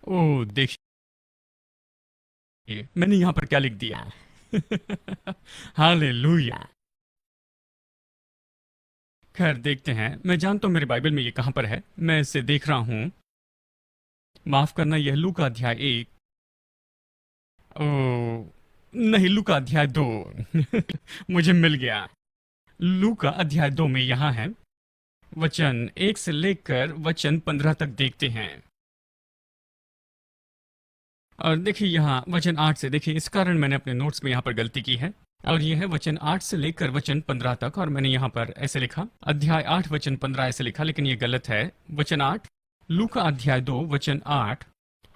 ओ देखिए मैंने यहाँ पर क्या लिख दिया। हालेलुया। खैर देखते हैं। मैं जानता हूँ मेरे बाइबल में ये कहाँ पर है, मैं इसे देख रहा हूँ। माफ करना, यह लूका अध्याय 1, ओ नहीं, लूका अध्याय 2। मुझे मिल गया। लूका अध्याय 2 में यहाँ है, वचन 1 से लेकर वचन 15 तक देखते हैं। और देखिए यहाँ वचन 8 से, देखिए इस कारण मैंने अपने नोट्स में यहाँ पर गलती की है। और यह है वचन 8 से लेकर वचन 15 तक, और मैंने यहाँ पर ऐसे लिखा अध्याय 8 वचन 15 ऐसे लिखा, लेकिन ये गलत है। वचन 8, लूका अध्याय 2 वचन 8।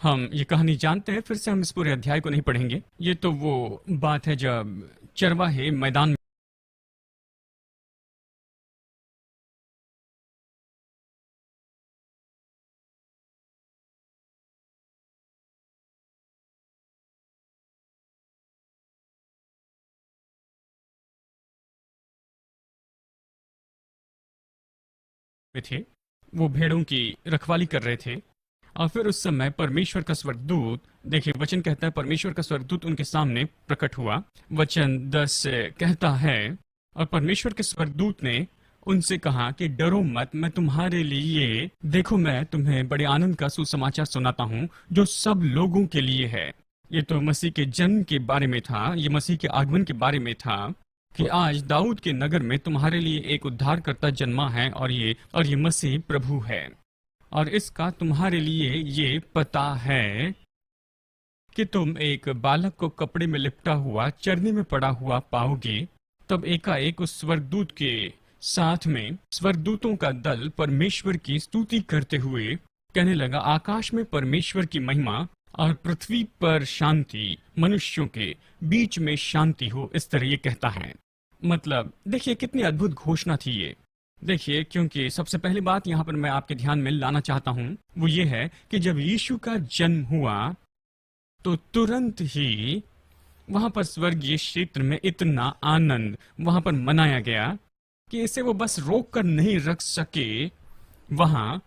हम ये कहानी जानते हैं, फिर से हम इस पूरे अध्याय को नहीं पढ़ेंगे। ये तो वो बात है जब चरवाहे मैदान में थे, वो भेड़ों की रखवाली कर रहे थे। और फिर उस समय परमेश्वर का स्वर्गदूत, देखिए वचन कहता है परमेश्वर का स्वर्गदूत उनके सामने प्रकट हुआ। वचन 10 कहता है, और परमेश्वर के स्वर्गदूत ने उनसे कहा कि डरो मत, मैं तुम्हारे लिए, देखो मैं तुम्हें बड़े आनंद का सुसमाचार सुनाता हूँ जो सब लोगों के लिए है। ये तो मसीह के जन्म के बारे में था, ये मसीह के आगमन के बारे में था कि आज दाऊद के नगर में तुम्हारे लिए एक उद्धारकर्ता जन्मा है और ये मसीह प्रभु है। और इसका तुम्हारे लिए ये पता है कि तुम एक बालक को कपड़े में लिपटा हुआ चरनी में पड़ा हुआ पाओगे। तब एकाएक उस स्वर्गदूत के साथ में स्वर्गदूतों का दल परमेश्वर की स्तुति करते हुए कहने लगा, आकाश में परमेश्वर की महिमा और पृथ्वी पर शांति, मनुष्यों के बीच में शांति हो। इस तरह ये कहता है। मतलब देखिए कितनी अद्भुत घोषणा थी ये। देखिए, क्योंकि सबसे पहली बात यहाँ पर मैं आपके ध्यान में लाना चाहता हूँ वो ये है कि जब यीशु का जन्म हुआ तो तुरंत ही वहां पर स्वर्गीय क्षेत्र में इतना आनंद वहां पर मनाया गया कि इसे वो बस रोक कर नहीं रख सके वहां,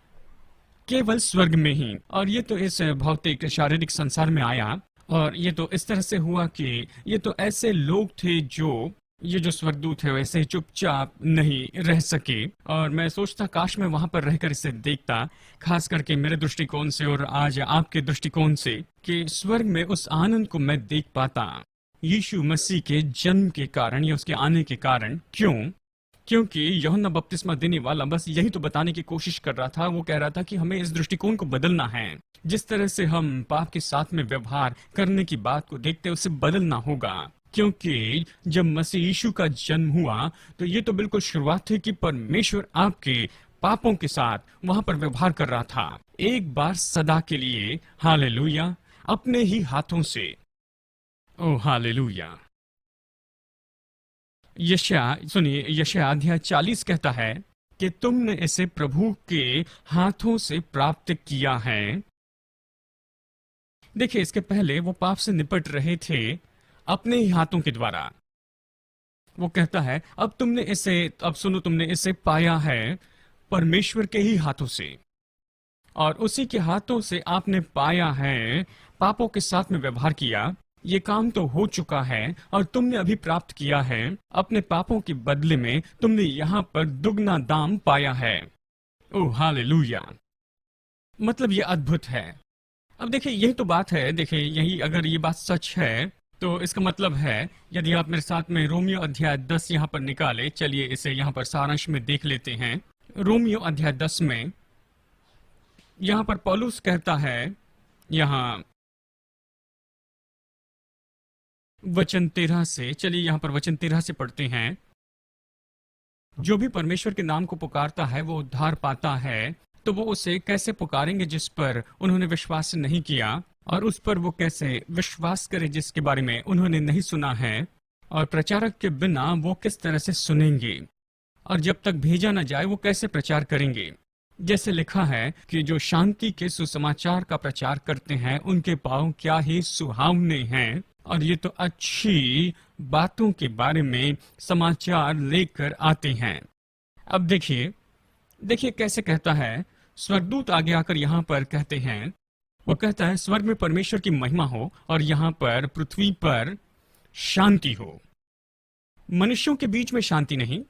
केवल स्वर्ग में ही। और ये तो इस भौतिक शारीरिक संसार में आया, और ये तो इस तरह से हुआ कि ये तो ऐसे लोग थे जो ये जो स्वर्गदूत है वैसे चुपचाप नहीं रह सके। और मैं सोचता काश मैं वहां पर रहकर इसे देखता, खास करके मेरे दृष्टिकोण से और आज आपके दृष्टिकोण से, कि स्वर्ग में उस आनंद को मैं देख पाता। यीशु मसीह के जन्म के कारण या उसके आने के कारण। क्यों? क्योंकि यूहन्ना बपतिस्मा देने वाला बस यही तो बताने की कोशिश कर रहा था। वो कह रहा था कि हमें इस दृष्टिकोण को बदलना है। जिस तरह से हम पाप के साथ में व्यवहार करने की बात को देखते हैं, उसे बदलना होगा। क्योंकि जब मसीह यीशु का जन्म हुआ तो ये तो बिल्कुल शुरुआत थी कि परमेश्वर आपके पापों के साथ वहां पर व्यवहार कर रहा था, एक बार सदा के लिए। हालेलुया! अपने ही हाथों से। ओ हालेलुया! यशायाह अध्याय 40 कहता है कि तुमने इसे प्रभु के हाथों से प्राप्त किया है। देखिए, इसके पहले वो पाप से निपट रहे थे अपने ही हाथों के द्वारा। वो कहता है अब सुनो, तुमने इसे पाया है परमेश्वर के ही हाथों से, और उसी के हाथों से आपने पाया है, पापों के साथ में व्यवहार किया। ये काम तो हो चुका है और तुमने अभी प्राप्त किया है। अपने पापों के बदले में तुमने यहाँ पर दुगना दाम पाया है। Oh hallelujah! मतलब ये अद्भुत है। अब देखिए, यही तो बात है। देखिए, यही अगर ये बात सच है तो इसका मतलब है, यदि आप मेरे साथ में रोमियो अध्याय 10 यहाँ पर निकाले, चलिए इसे यहाँ पर सारांश में देख लेते हैं। रोमियो अध्याय 10 में यहाँ पर पौलुस कहता है, यहाँ वचन 13 से, चलिए यहाँ पर वचन 13 से पढ़ते हैं। जो भी परमेश्वर के नाम को पुकारता है वो उद्धार पाता है। तो वो उसे कैसे पुकारेंगे जिस पर उन्होंने विश्वास नहीं किया, और उस पर वो कैसे विश्वास करे जिसके बारे में उन्होंने नहीं सुना है। और प्रचारक के बिना वो किस तरह से सुनेंगे, और जब तक भेजा न जाए वो कैसे प्रचार करेंगे। जैसे लिखा है कि जो शांति के सुसमाचार का प्रचार करते हैं उनके पांव क्या ही सुहावने हैं। और ये तो अच्छी बातों के बारे में समाचार लेकर आते हैं। अब देखिए कैसे कहता है। स्वर्गदूत आगे आकर यहाँ पर कहते हैं, वो कहता है स्वर्ग में परमेश्वर की महिमा हो और यहाँ पर पृथ्वी पर शांति हो। मनुष्यों के बीच में शांति नहीं।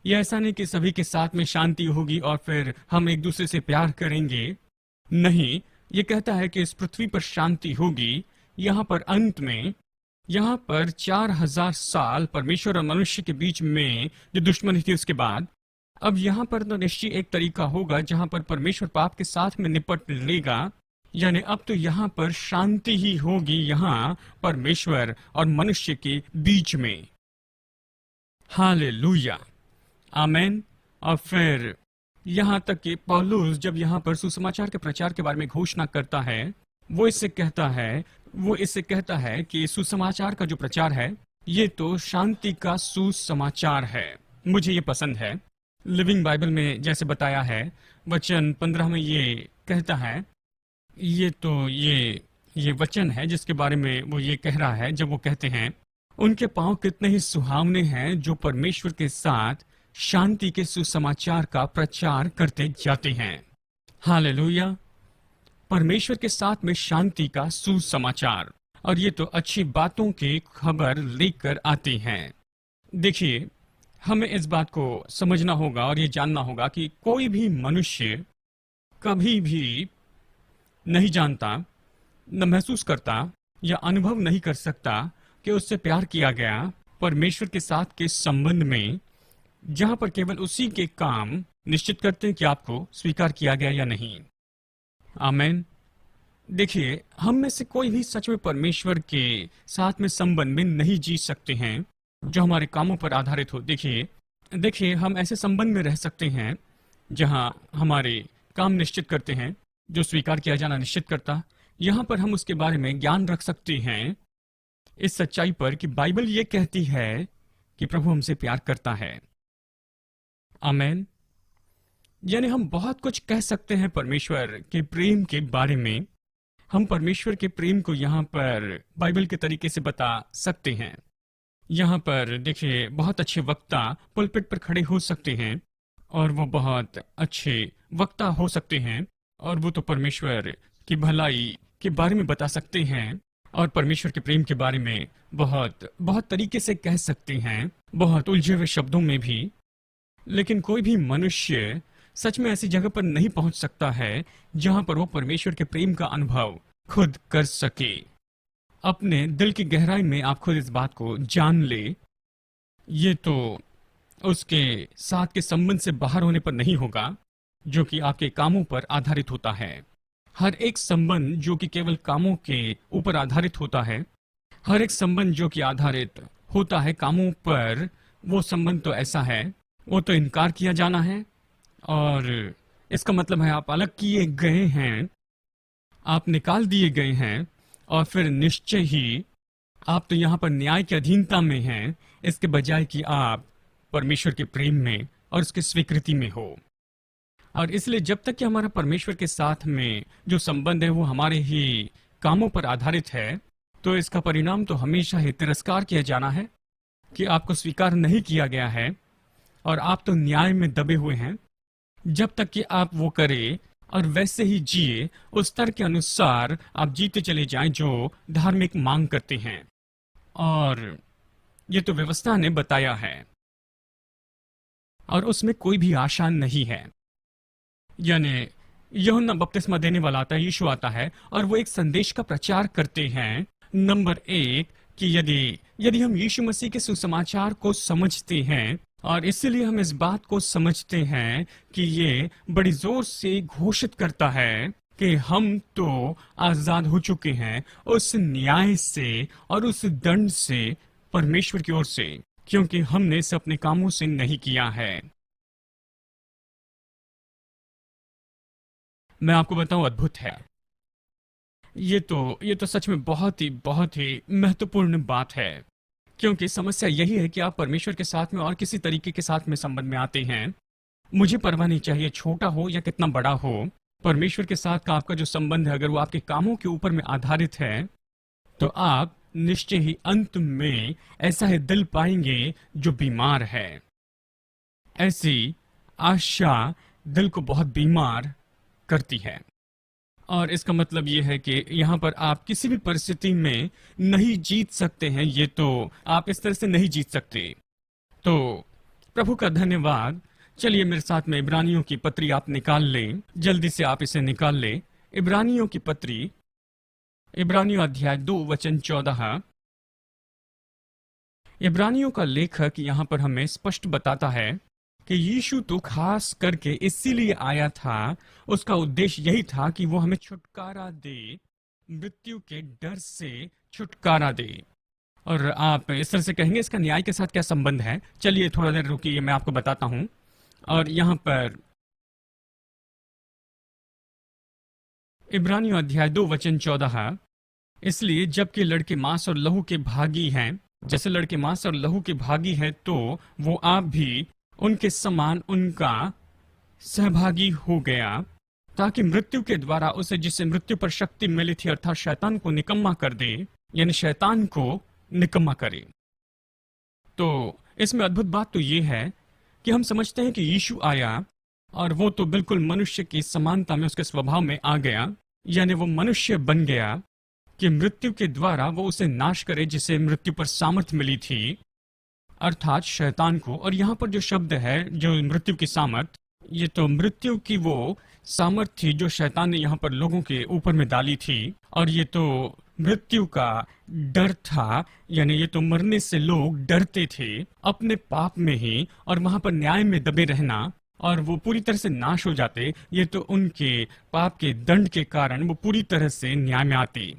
यह ऐसा नहीं कि सभी के साथ में शांति होगी और फिर हम एक दूसरे से प्यार करेंगे। नहीं, ये कहता है कि इस पृथ्वी पर शांति होगी। यहाँ पर अंत में, यहाँ पर 4000 साल परमेश्वर और मनुष्य के बीच में जो दुश्मनी थी उसके बाद, अब यहाँ पर तो निश्चय एक तरीका होगा जहाँ पर परमेश्वर पाप के साथ में निपट लेगा। यानी अब तो यहाँ पर शांति ही होगी, यहाँ परमेश्वर और मनुष्य के बीच में। हालेलुया, आमेन। और फिर यहाँ तक कि पौलुस जब यहाँ पर सुसमाचार के प्रचार के बारे में घोषणा करता है, वो इससे कहता है कि सुसमाचार का जो प्रचार है ये तो शांति का सुसमाचार है। मुझे ये पसंद है। लिविंग बाइबल में जैसे बताया है, वचन 15 में ये कहता है, ये वचन है जिसके बारे में वो ये कह रहा है, जब वो कहते हैं उनके पांव कितने ही सुहावने हैं जो परमेश्वर के साथ शांति के सुसमाचार का प्रचार करते जाते हैं। हालेलुया, परमेश्वर के साथ में शांति का सुसमाचार, और ये तो अच्छी बातों की खबर लेकर आते हैं। देखिए, हमें इस बात को समझना होगा और ये जानना होगा कि कोई भी मनुष्य कभी भी नहीं जानता, न महसूस करता या अनुभव नहीं कर सकता कि उससे प्यार किया गया परमेश्वर के साथ के संबंध में, जहां पर केवल उसी के काम निश्चित करते हैं कि आपको स्वीकार किया गया या नहीं। आमेन। देखिए, हम में से कोई भी सच में परमेश्वर के साथ में संबंध में नहीं जी सकते हैं जो हमारे कामों पर आधारित हो। देखिए, हम ऐसे संबंध में रह सकते हैं जहां हमारे काम निश्चित करते हैं, जो स्वीकार किया जाना निश्चित करता। यहाँ पर हम उसके बारे में ज्ञान रख सकते हैं इस सच्चाई पर कि बाइबल ये कहती है कि प्रभु हमसे प्यार करता है। आमेन। यानी हम बहुत कुछ कह सकते हैं परमेश्वर के प्रेम के बारे में। हम परमेश्वर के प्रेम को यहाँ पर बाइबल के तरीके से बता सकते हैं। यहाँ पर देखिए, बहुत अच्छे वक्ता पुलपिट पर खड़े हो सकते हैं और वो बहुत अच्छे वक्ता हो सकते हैं, और वो तो परमेश्वर की भलाई के बारे में बता सकते हैं और परमेश्वर के प्रेम के बारे में बहुत बहुत तरीके से कह सकते हैं, बहुत उलझे हुए शब्दों में भी। लेकिन कोई भी मनुष्य सच में ऐसी जगह पर नहीं पहुंच सकता है जहां पर वो परमेश्वर के प्रेम का अनुभव खुद कर सके। अपने दिल की गहराई में आप खुद इस बात को जान ले, ये तो उसके साथ के संबंध से बाहर होने पर नहीं होगा जो कि आपके कामों पर आधारित होता है। हर एक संबंध जो कि केवल कामों के ऊपर आधारित होता है, हर एक संबंध जो कि आधारित होता है कामों पर, वो संबंध तो ऐसा है, वो तो इनकार किया जाना है। और इसका मतलब है आप अलग किए गए हैं, आप निकाल दिए गए हैं, और फिर निश्चय ही आप तो यहाँ पर न्याय की अधीनता में हैं, इसके बजाय कि आप परमेश्वर के प्रेम में और उसकी स्वीकृति में हो। और इसलिए जब तक कि हमारा परमेश्वर के साथ में जो संबंध है वो हमारे ही कामों पर आधारित है, तो इसका परिणाम तो हमेशा ही तिरस्कार किया जाना है कि आपको स्वीकार नहीं किया गया है और आप तो न्याय में दबे हुए हैं। जब तक कि आप वो करें और वैसे ही जिए, उस स्तर के अनुसार आप जीते चले जाएं जो धार्मिक मांग करते हैं। और ये तो व्यवस्था ने बताया है और उसमें कोई भी आशा नहीं है। यानी यूहन्ना बपतिस्मा देने वाला आता है, यीशु आता है और वो एक संदेश का प्रचार करते हैं। नंबर 1 कि यदि हम यीशु मसीह के सुसमाचार को समझते हैं, और इसलिए हम इस बात को समझते हैं कि ये बड़ी जोर से घोषित करता है कि हम तो आजाद हो चुके हैं उस न्याय से और उस दंड से परमेश्वर की ओर से, क्योंकि हमने इसे अपने कामों से नहीं किया है। मैं आपको बताऊं, अद्भुत है। ये तो सच में बहुत ही महत्वपूर्ण बात है, क्योंकि समस्या यही है कि आप परमेश्वर के साथ में और किसी तरीके के साथ में संबंध में आते हैं। मुझे परवाह नहीं चाहिए छोटा हो या कितना बड़ा हो, परमेश्वर के साथ का आपका जो संबंध है अगर वो आपके कामों के ऊपर में आधारित है, तो आप निश्चय ही अंत में ऐसा ही दिल पाएंगे जो बीमार है। ऐसी आशा दिल को बहुत बीमार करती है। और इसका मतलब यह है कि यहाँ पर आप किसी भी परिस्थिति में नहीं जीत सकते हैं, ये तो आप इस तरह से नहीं जीत सकते। तो प्रभु का धन्यवाद। चलिए मेरे साथ में इब्रानियों की पत्री आप निकाल लें, जल्दी से आप इसे निकाल लें। इब्रानियों की पत्री, इब्रानियों अध्याय 2 वचन 14। इब्रानियों का लेखक यहाँ पर हमें स्पष्ट बताता है कि यीशु तो खास करके इसीलिए आया था, उसका उद्देश्य यही था कि वो हमें छुटकारा दे, मृत्यु के डर से छुटकारा दे। और आप इस तरह से कहेंगे इसका न्याय के साथ क्या संबंध है? चलिए थोड़ा देर रुकिए, मैं आपको बताता हूं। और यहाँ पर इब्रानियों अध्याय 2 वचन 14, इसलिए जबकि लड़के मांस और लहू के भागी हैं, जैसे लड़के मांस और लहू के भागी हैं, तो वो आप भी उनके समान उनका सहभागी हो गया, ताकि मृत्यु के द्वारा उसे जिससे मृत्यु पर शक्ति मिली थी अर्थात शैतान को निकम्मा कर दे, यानी शैतान को निकम्मा करे। तो इसमें अद्भुत बात तो ये है कि हम समझते हैं कि यीशु आया और वो तो बिल्कुल मनुष्य की समानता में उसके स्वभाव में आ गया, यानी वो मनुष्य बन गया कि मृत्यु के द्वारा वो उसे नाश करे जिसे मृत्यु पर सामर्थ्य मिली थी, अर्थात शैतान को। और यहाँ पर जो शब्द है जो मृत्यु की सामर्थ, ये तो मृत्यु की वो सामर्थ थी जो शैतान ने यहाँ पर लोगों के ऊपर में डाली थी। और ये तो मृत्यु का डर था, यानी ये तो मरने से लोग डरते थे अपने पाप में ही, और वहां पर न्याय में दबे रहना, और वो पूरी तरह से नाश हो जाते। ये तो उनके पाप के दंड के कारण वो पूरी तरह से न्याय में आते।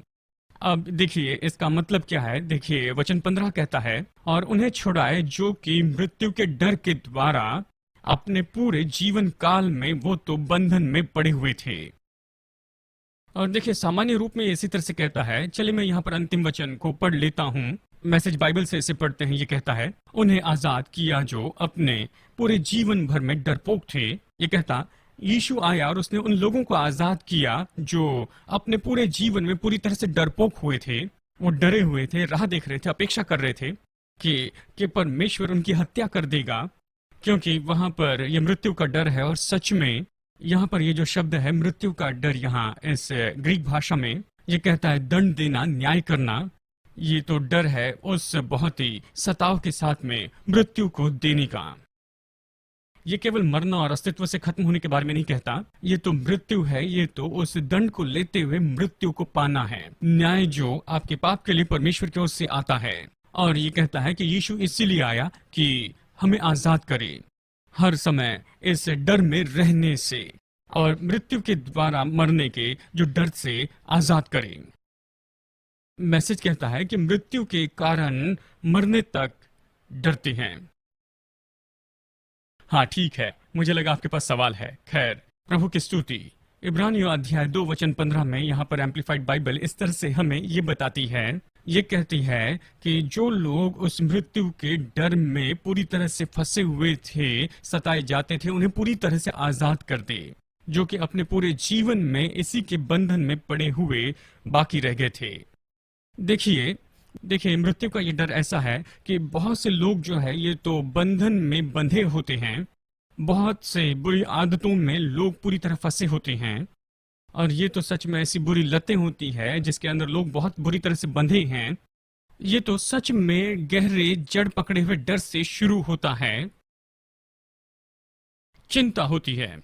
अब देखिए इसका मतलब क्या है। देखिए वचन 15 कहता है, और उन्हें छुड़ाए जो कि मृत्यु के डर के द्वारा अपने पूरे जीवन काल में वो तो बंधन में पड़े हुए थे। और देखिए सामान्य रूप में इसी तरह से कहता है। चलिए मैं यहाँ पर अंतिम वचन को पढ़ लेता हूँ, मैसेज बाइबल से इसे पढ़ते हैं। ये कहता है, उन्हें आजाद किया जो अपने पूरे जीवन भर में डरपोक थे। ये कहता यीशु आया और उसने उन लोगों को आजाद किया जो अपने पूरे जीवन में पूरी तरह से डरपोक हुए थे। वो डरे हुए थे, राह देख रहे थे, अपेक्षा कर रहे थे कि परमेश्वर उनकी हत्या कर देगा, क्योंकि वहां पर यह मृत्यु का डर है। और सच में यहाँ पर ये जो शब्द है मृत्यु का डर, यहाँ इस ग्रीक भाषा में ये कहता है दंड देना, न्याय करना। ये तो डर है उस बहुत ही सताव के साथ में मृत्यु को देने का। ये केवल मरना और अस्तित्व से खत्म होने के बारे में नहीं कहता। ये तो मृत्यु है, ये तो उस दंड को लेते हुए मृत्यु को पाना है, न्याय जो आपके पाप के लिए परमेश्वर की ओर से आता है। और ये कहता है कि यीशु इसीलिए आया कि हमें आजाद करे हर समय इस डर में रहने से और मृत्यु के द्वारा मरने के जो डर से आजाद करे। मैसेज कहता है कि मृत्यु के कारण मरने तक डरते हैं। हाँ ठीक है, मुझे लगा आपके पास सवाल है। खैर, प्रभु की स्तुति। इब्रानियों अध्याय 2 वचन 15 में यहाँ पर एम्प्लीफाइड बाइबल इस तरह से हमें ये बताती है, ये कहती है कि जो लोग उस मृत्यु के डर में पूरी तरह से फंसे हुए थे, सताए जाते थे, उन्हें पूरी तरह से आजाद कर दे, जो कि अपने पूरे जीवन में इसी के बंधन में पड़े हुए बाकी रह गए थे। देखिए मृत्यु का ये डर ऐसा है कि बहुत से लोग जो है ये तो बंधन में बंधे होते हैं, बहुत से बुरी आदतों में लोग पूरी तरह फंसे होते हैं, और ये तो सच में ऐसी बुरी लतें होती है जिसके अंदर लोग बहुत बुरी तरह से बंधे हैं। ये तो सच में गहरे जड़ पकड़े हुए डर से शुरू होता है। चिंता होती है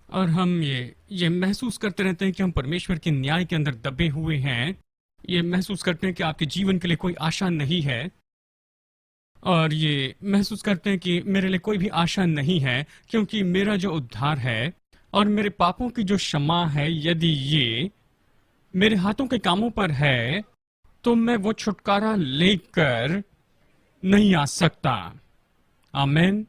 और हम ये महसूस करते रहते हैं कि हम परमेश्वर के न्याय के अंदर दबे हुए हैं। ये महसूस करते हैं कि आपके जीवन के लिए कोई आशा नहीं है, और ये महसूस करते हैं कि मेरे लिए कोई भी आशा नहीं है, क्योंकि मेरा जो उद्धार है और मेरे पापों की जो क्षमा है, यदि ये मेरे हाथों के कामों पर है तो मैं वो छुटकारा लेकर नहीं आ सकता। आमीन।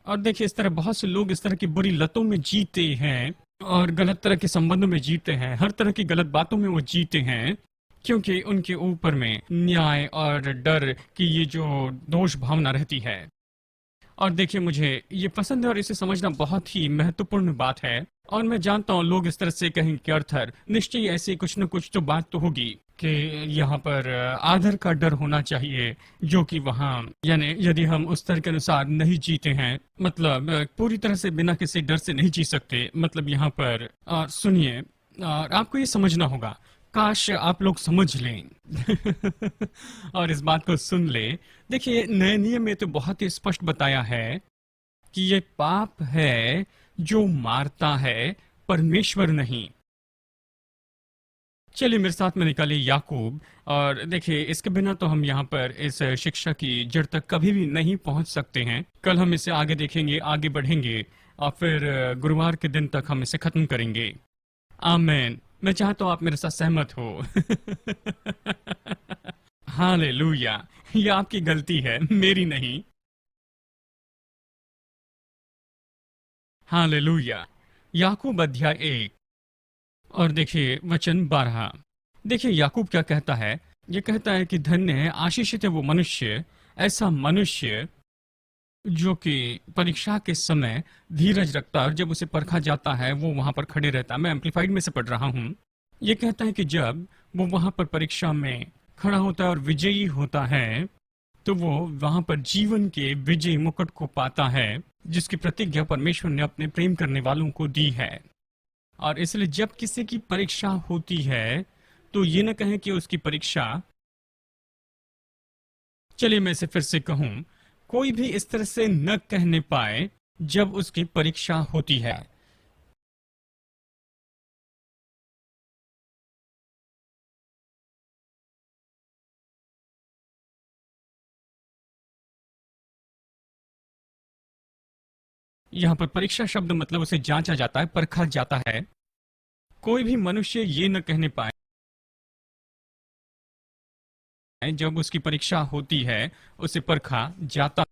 और देखिए, इस तरह बहुत से लोग इस तरह की बुरी लतों में जीते हैं और गलत तरह के संबंधों में जीते हैं, हर तरह की गलत बातों में वो जीते हैं, क्योंकि उनके ऊपर में न्याय और डर की ये जो दोष भावना रहती है। और देखिए, मुझे ये पसंद है और इसे समझना बहुत ही महत्वपूर्ण बात है। और मैं जानता हूँ लोग इस तरह से कहेंगे कि अर्थर निश्चय ऐसी कुछ न कुछ तो बात तो होगी कि यहाँ पर आदर का डर होना चाहिए, जो कि वहाँ यानी यदि हम उस तरह के अनुसार नहीं जीते हैं, मतलब पूरी तरह से बिना किसी डर से नहीं जी सकते, मतलब यहाँ पर सुनिए, और आपको ये समझना होगा, काश आप लोग समझ लें और इस बात को सुन लें। देखिए, नए नियम में तो बहुत ही स्पष्ट बताया है कि ये पाप है जो मारता है, परमेश्वर नहीं। चलिए मेरे साथ में निकालिए याकूब, और देखिए इसके बिना तो हम यहाँ पर इस शिक्षा की जड़ तक कभी भी नहीं पहुंच सकते हैं। कल हम इसे आगे देखेंगे, आगे बढ़ेंगे, और फिर गुरुवार के दिन तक हम इसे खत्म करेंगे। आमीन। मैं चाहता हूं आप मेरे साथ सहमत हो। हालेलुया। ये आपकी गलती है, मेरी नहीं। हालेलुया। याकूब अध्याय 1 और देखिए वचन 12। देखिए याकूब क्या कहता है। ये कहता है कि धन्य है, आशीषित है वो मनुष्य, ऐसा मनुष्य जो कि परीक्षा के समय धीरज रखता है, और जब उसे परखा जाता है वो वहां पर खड़े रहता है। मैं एम्पलीफाइड में से पढ़ रहा हूँ। ये कहता है कि जब वो वहां पर परीक्षा में खड़ा होता है और विजयी होता है, तो वो वहां पर जीवन के विजय मुकुट को पाता है, जिसकी प्रतिज्ञा परमेश्वर ने अपने प्रेम करने वालों को दी है। और इसलिए जब किसी की परीक्षा होती है तो ये न कहें कि उसकी परीक्षा, चलिए मैं इसे फिर से कहूं, कोई भी इस तरह से न कहने पाए जब उसकी परीक्षा होती है। यहाँ पर परीक्षा शब्द मतलब उसे जांचा जाता है, परखा जाता है। कोई भी मनुष्य ये न कहने पाए जब उसकी परीक्षा होती है, उसे परखा जाता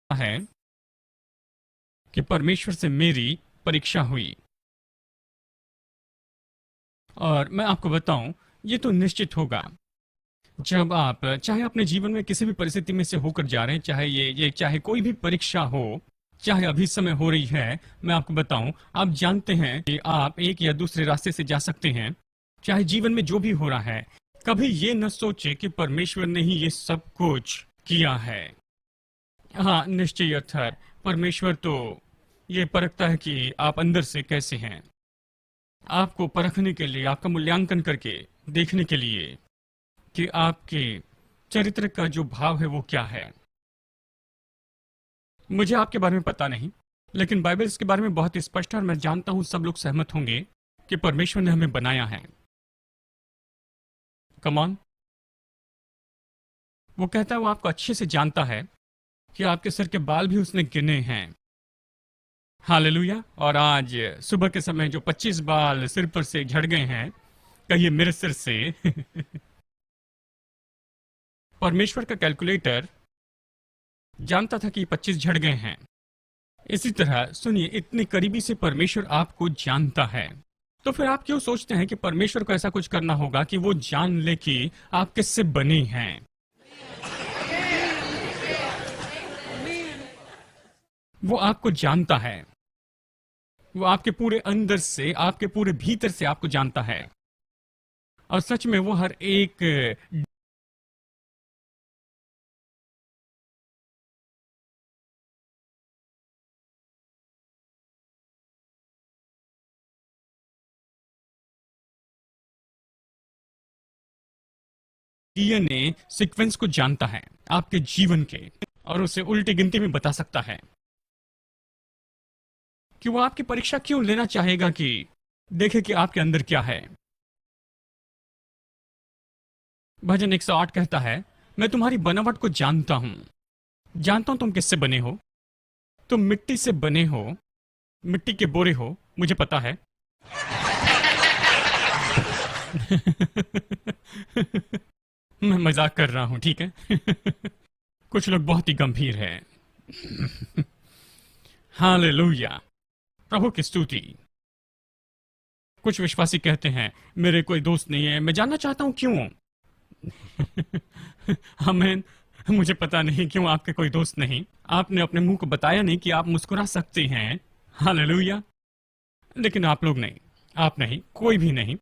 है कि परमेश्वर से मेरी परीक्षा हुई। और मैं आपको बताऊं, ये तो निश्चित होगा जब आप चाहे अपने जीवन में किसी भी परिस्थिति में से होकर जा रहे हैं, चाहे ये चाहे कोई भी परीक्षा हो, चाहे अभी समय हो रही है, मैं आपको बताऊं, आप जानते हैं कि आप एक या दूसरे रास्ते से जा सकते हैं। चाहे जीवन में जो भी हो रहा है, कभी ये न सोचे कि परमेश्वर ने ही ये सब कुछ किया है। हाँ निश्चय अर्थर, परमेश्वर तो ये परखता है कि आप अंदर से कैसे हैं, आपको परखने के लिए, आपका मूल्यांकन करके देखने के लिए कि आपके चरित्र का जो भाव है वो क्या है। मुझे आपके बारे में पता नहीं, लेकिन बाइबल इसके बारे में बहुत स्पष्ट है और मैं जानता हूं सब लोग सहमत होंगे कि परमेश्वर ने हमें बनाया है। कमान, वो कहता है वो आपको अच्छे से जानता है कि आपके सिर के बाल भी उसने गिने हैं। हालेलुया। और आज सुबह के समय जो 25 बाल सिर पर से झड़ गए हैं, कहिए मेरे सिर से परमेश्वर का कैलकुलेटर जानता था कि 25 झड़ गए हैं। इसी तरह सुनिए, इतने करीबी से परमेश्वर आपको जानता है, तो फिर आप क्यों सोचते हैं कि परमेश्वर को ऐसा कुछ करना होगा कि वो जान ले कि आप किससे बने हैं। वो आपको जानता है, वो आपके पूरे अंदर से, आपके पूरे भीतर से आपको जानता है। और सच में वो हर एक डीएनए सीक्वेंस को जानता है आपके जीवन के, और उसे उल्टी गिनती में बता सकता है कि वो आपकी परीक्षा क्यों लेना चाहेगा कि देखे कि आपके अंदर क्या है। भजन 108 कहता है, मैं तुम्हारी बनावट को जानता हूं, जानता हूं तुम किससे बने हो। तुम मिट्टी से बने हो, मिट्टी के बोरे हो, मुझे पता है। मैं मजाक कर रहा हूं, ठीक है। कुछ लोग बहुत ही गंभीर हैं। हालेलुया, प्रभु की स्तुति। कुछ विश्वासी कहते हैं मेरे कोई दोस्त नहीं है, मैं जानना चाहता हूं क्यों। आमीन। मुझे पता नहीं क्यों आपके कोई दोस्त नहीं, आपने अपने मुंह को बताया नहीं कि आप मुस्कुरा सकते हैं। हालेलुया। लेकिन आप लोग नहीं, आप नहीं, कोई भी नहीं।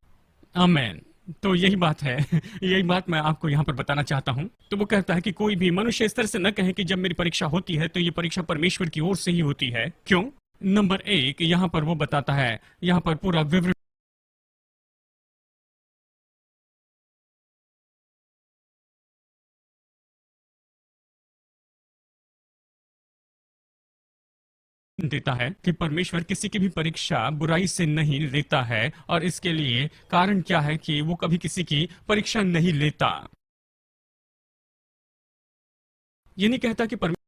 आमीन। तो यही बात है। यही बात मैं आपको यहाँ पर बताना चाहता हूँ। तो वो कहता है कि कोई भी मनुष्य इस तरह से न कहे कि जब मेरी परीक्षा होती है तो ये परीक्षा परमेश्वर की ओर से ही होती है। क्यों? नंबर 1, यहाँ पर वो बताता है, यहाँ पर पूरा विवरण देता है कि परमेश्वर किसी की भी परीक्षा बुराई से नहीं लेता है, और इसके लिए कारण क्या है कि वो कभी किसी की परीक्षा नहीं लेता। ये नहीं कहता कि परमेश्वर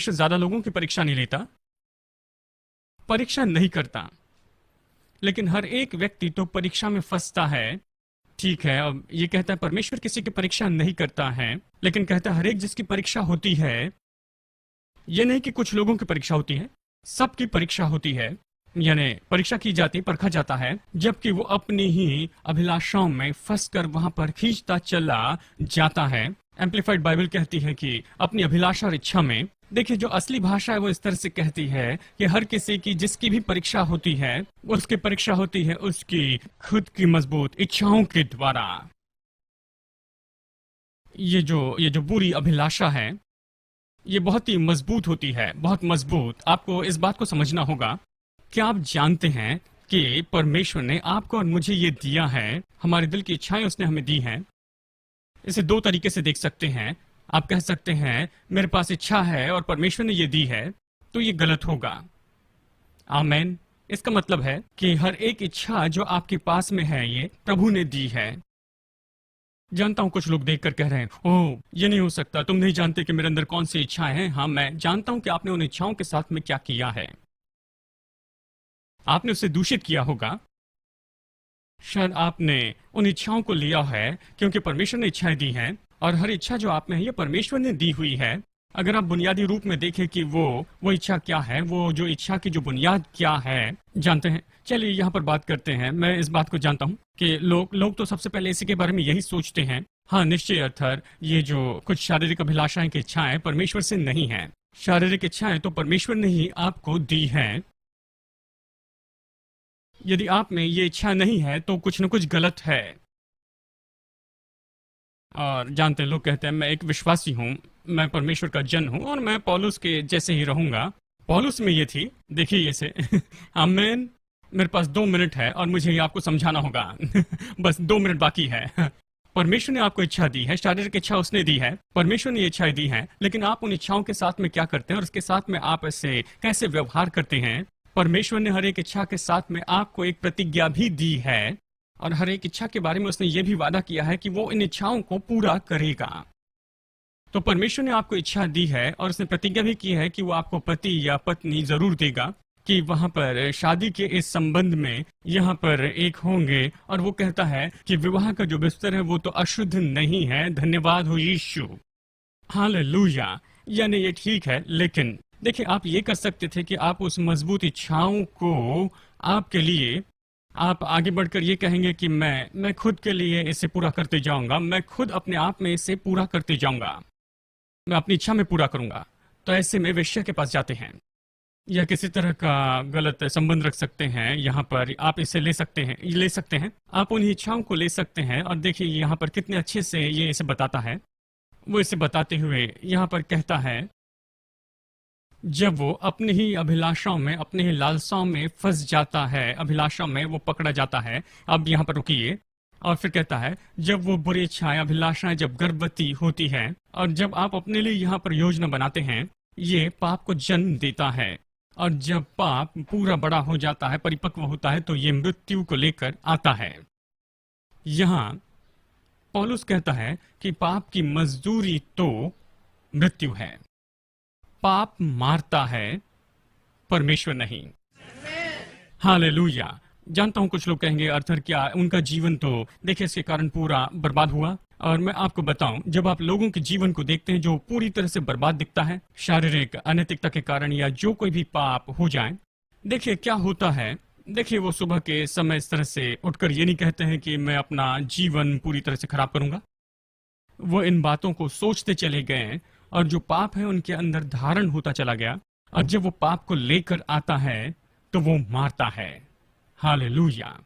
ज्यादा लोगों की परीक्षा नहीं लेता, परीक्षा नहीं करता, लेकिन हर एक व्यक्ति तो परीक्षा में फंसता है। ठीक है, अब ये कहता है परमेश्वर किसी की परीक्षा नहीं करता है, लेकिन कहता है हर एक जिसकी परीक्षा होती है। ये नहीं कि कुछ लोगों की परीक्षा होती है, सबकी परीक्षा होती है। यानी परीक्षा की जाती, परखा जाता है, जबकि वो अपनी ही अभिलाषाओं में फंसकर वहां पर खींचता चला जाता है। एम्पलीफाइड बाइबल कहती है कि अपनी अभिलाषा और इच्छा में, देखिए जो असली भाषा है वो इस तरह से कहती है कि हर किसी की जिसकी भी परीक्षा होती है, उसकी परीक्षा होती है उसकी खुद की मजबूत इच्छाओं के द्वारा। ये जो बुरी अभिलाषा है, ये बहुत ही मजबूत होती है, बहुत मजबूत। आपको इस बात को समझना होगा। क्या आप जानते हैं कि परमेश्वर ने आपको और मुझे ये दिया है, हमारे दिल की इच्छाएं उसने हमें दी हैं। इसे दो तरीके से देख सकते हैं। आप कह सकते हैं मेरे पास इच्छा है और परमेश्वर ने ये दी है, तो ये गलत होगा। आमेन। इसका मतलब है कि हर एक इच्छा जो आपके पास में है, ये प्रभु ने दी है। जानता हूं कुछ लोग देखकर कह रहे हैं, ओह ये नहीं हो सकता, तुम नहीं जानते कि मेरे अंदर कौन सी इच्छाएं हैं। हाँ, मैं जानता हूं कि आपने उन इच्छाओं के साथ में क्या किया है। आपने उसे दूषित किया होगा। शायद आपने उन इच्छाओं को लिया है क्योंकि परमेश्वर ने इच्छाएं दी हैं, और हर इच्छा जो आप में है ये परमेश्वर ने दी हुई है। अगर आप बुनियादी रूप में देखें कि वो इच्छा क्या है, वो जो इच्छा की जो बुनियाद क्या है, जानते हैं। चलिए यहाँ पर बात करते हैं। मैं इस बात को जानता हूँ कि लोग तो सबसे पहले इसी के बारे में यही सोचते हैं। हाँ निश्चय अर्थर, ये जो कुछ शारीरिक अभिलाषाएं की इच्छाएं परमेश्वर से नहीं है। शारीरिक इच्छाएं तो परमेश्वर ने ही आपको दी है। यदि आप में ये इच्छा नहीं है तो कुछ न कुछ गलत है। और जानते हैं, लोग कहते हैं मैं एक विश्वासी हूँ, मैं परमेश्वर का जन हूं और मैं पौलुस के जैसे ही रहूंगा। पौलुस में ये थी, देखिए ये से आमेन। मेरे पास 2 मिनट है और मुझे ये आपको समझाना होगा बस 2 मिनट बाकी है। परमेश्वर ने आपको इच्छा दी है, शारीरिक इच्छा उसने दी है, परमेश्वर ने ये इच्छाएं दी हैं, लेकिन आप उन इच्छाओं के साथ में क्या करते हैं और उसके साथ में आप इससे कैसे व्यवहार करते हैं। परमेश्वर ने हर एक इच्छा के साथ में आपको एक प्रतिज्ञा भी दी है और हर एक इच्छा के बारे में उसने ये भी वादा किया है कि वो इन इच्छाओं को पूरा करेगा। तो परमेश्वर ने आपको इच्छा दी है और उसने प्रतिज्ञा भी की है कि वो आपको पति या पत्नी जरूर देगा, कि वहां पर शादी के इस संबंध में यहाँ पर एक होंगे। और वो कहता है कि विवाह का जो बिस्तर है वो तो अशुद्ध नहीं है। धन्यवाद हो यीशु, हालेलुया। यानी ये ठीक है, लेकिन देखिए आप ये कर सकते थे कि आप उस मजबूत इच्छाओं को आपके लिए आप आगे बढ़कर ये कहेंगे कि मैं खुद के लिए इसे पूरा करते जाऊंगा, मैं खुद अपने आप में इसे पूरा करते जाऊंगा, मैं अपनी इच्छा में पूरा करूंगा। तो ऐसे में वेश्या के पास जाते हैं या किसी तरह का गलत संबंध रख सकते हैं। यहाँ पर आप इसे ले सकते हैं, आप उन इच्छाओं को ले सकते हैं। और देखिए यहाँ पर कितने अच्छे से ये इसे बताता है। वो इसे बताते हुए यहाँ पर कहता है, जब वो अपनी ही अभिलाषाओं में, अपनी ही लालसाओं में फंस जाता है, अभिलाषाओं में वो पकड़ा जाता है। अब यहाँ पर रुकिए और फिर कहता है, जब वो बुरी इच्छाएं, अभिलाषाएं जब गर्भवती होती है और जब आप अपने लिए यहाँ पर योजना बनाते हैं, ये पाप को जन्म देता है। और जब पाप पूरा बड़ा हो जाता है, परिपक्व होता है, तो ये मृत्यु को लेकर आता है। यहाँ पौलुस कहता है कि पाप की मजदूरी तो मृत्यु है। पाप मारता है, परमेश्वर नहीं। हालेलुया। जानता हूं कुछ लोग कहेंगे अर्थर क्या, उनका जीवन तो देखिए इसके कारण पूरा बर्बाद हुआ। और मैं आपको बताऊं, जब आप लोगों के जीवन को देखते हैं जो पूरी तरह से बर्बाद दिखता है, शारीरिक अनैतिकता के कारण या जो कोई भी पाप हो जाए, देखिए क्या होता है। देखिए वो सुबह के समय इस तरह से उठकर ये नहीं कहते हैं कि मैं अपना जीवन पूरी तरह से खराब करूंगा। वो इन बातों को सोचते चले गए और जो पाप है उनके अंदर धारण होता चला गया। और जब वो पाप को लेकर आता है तो वो मारता है। हालेलुया।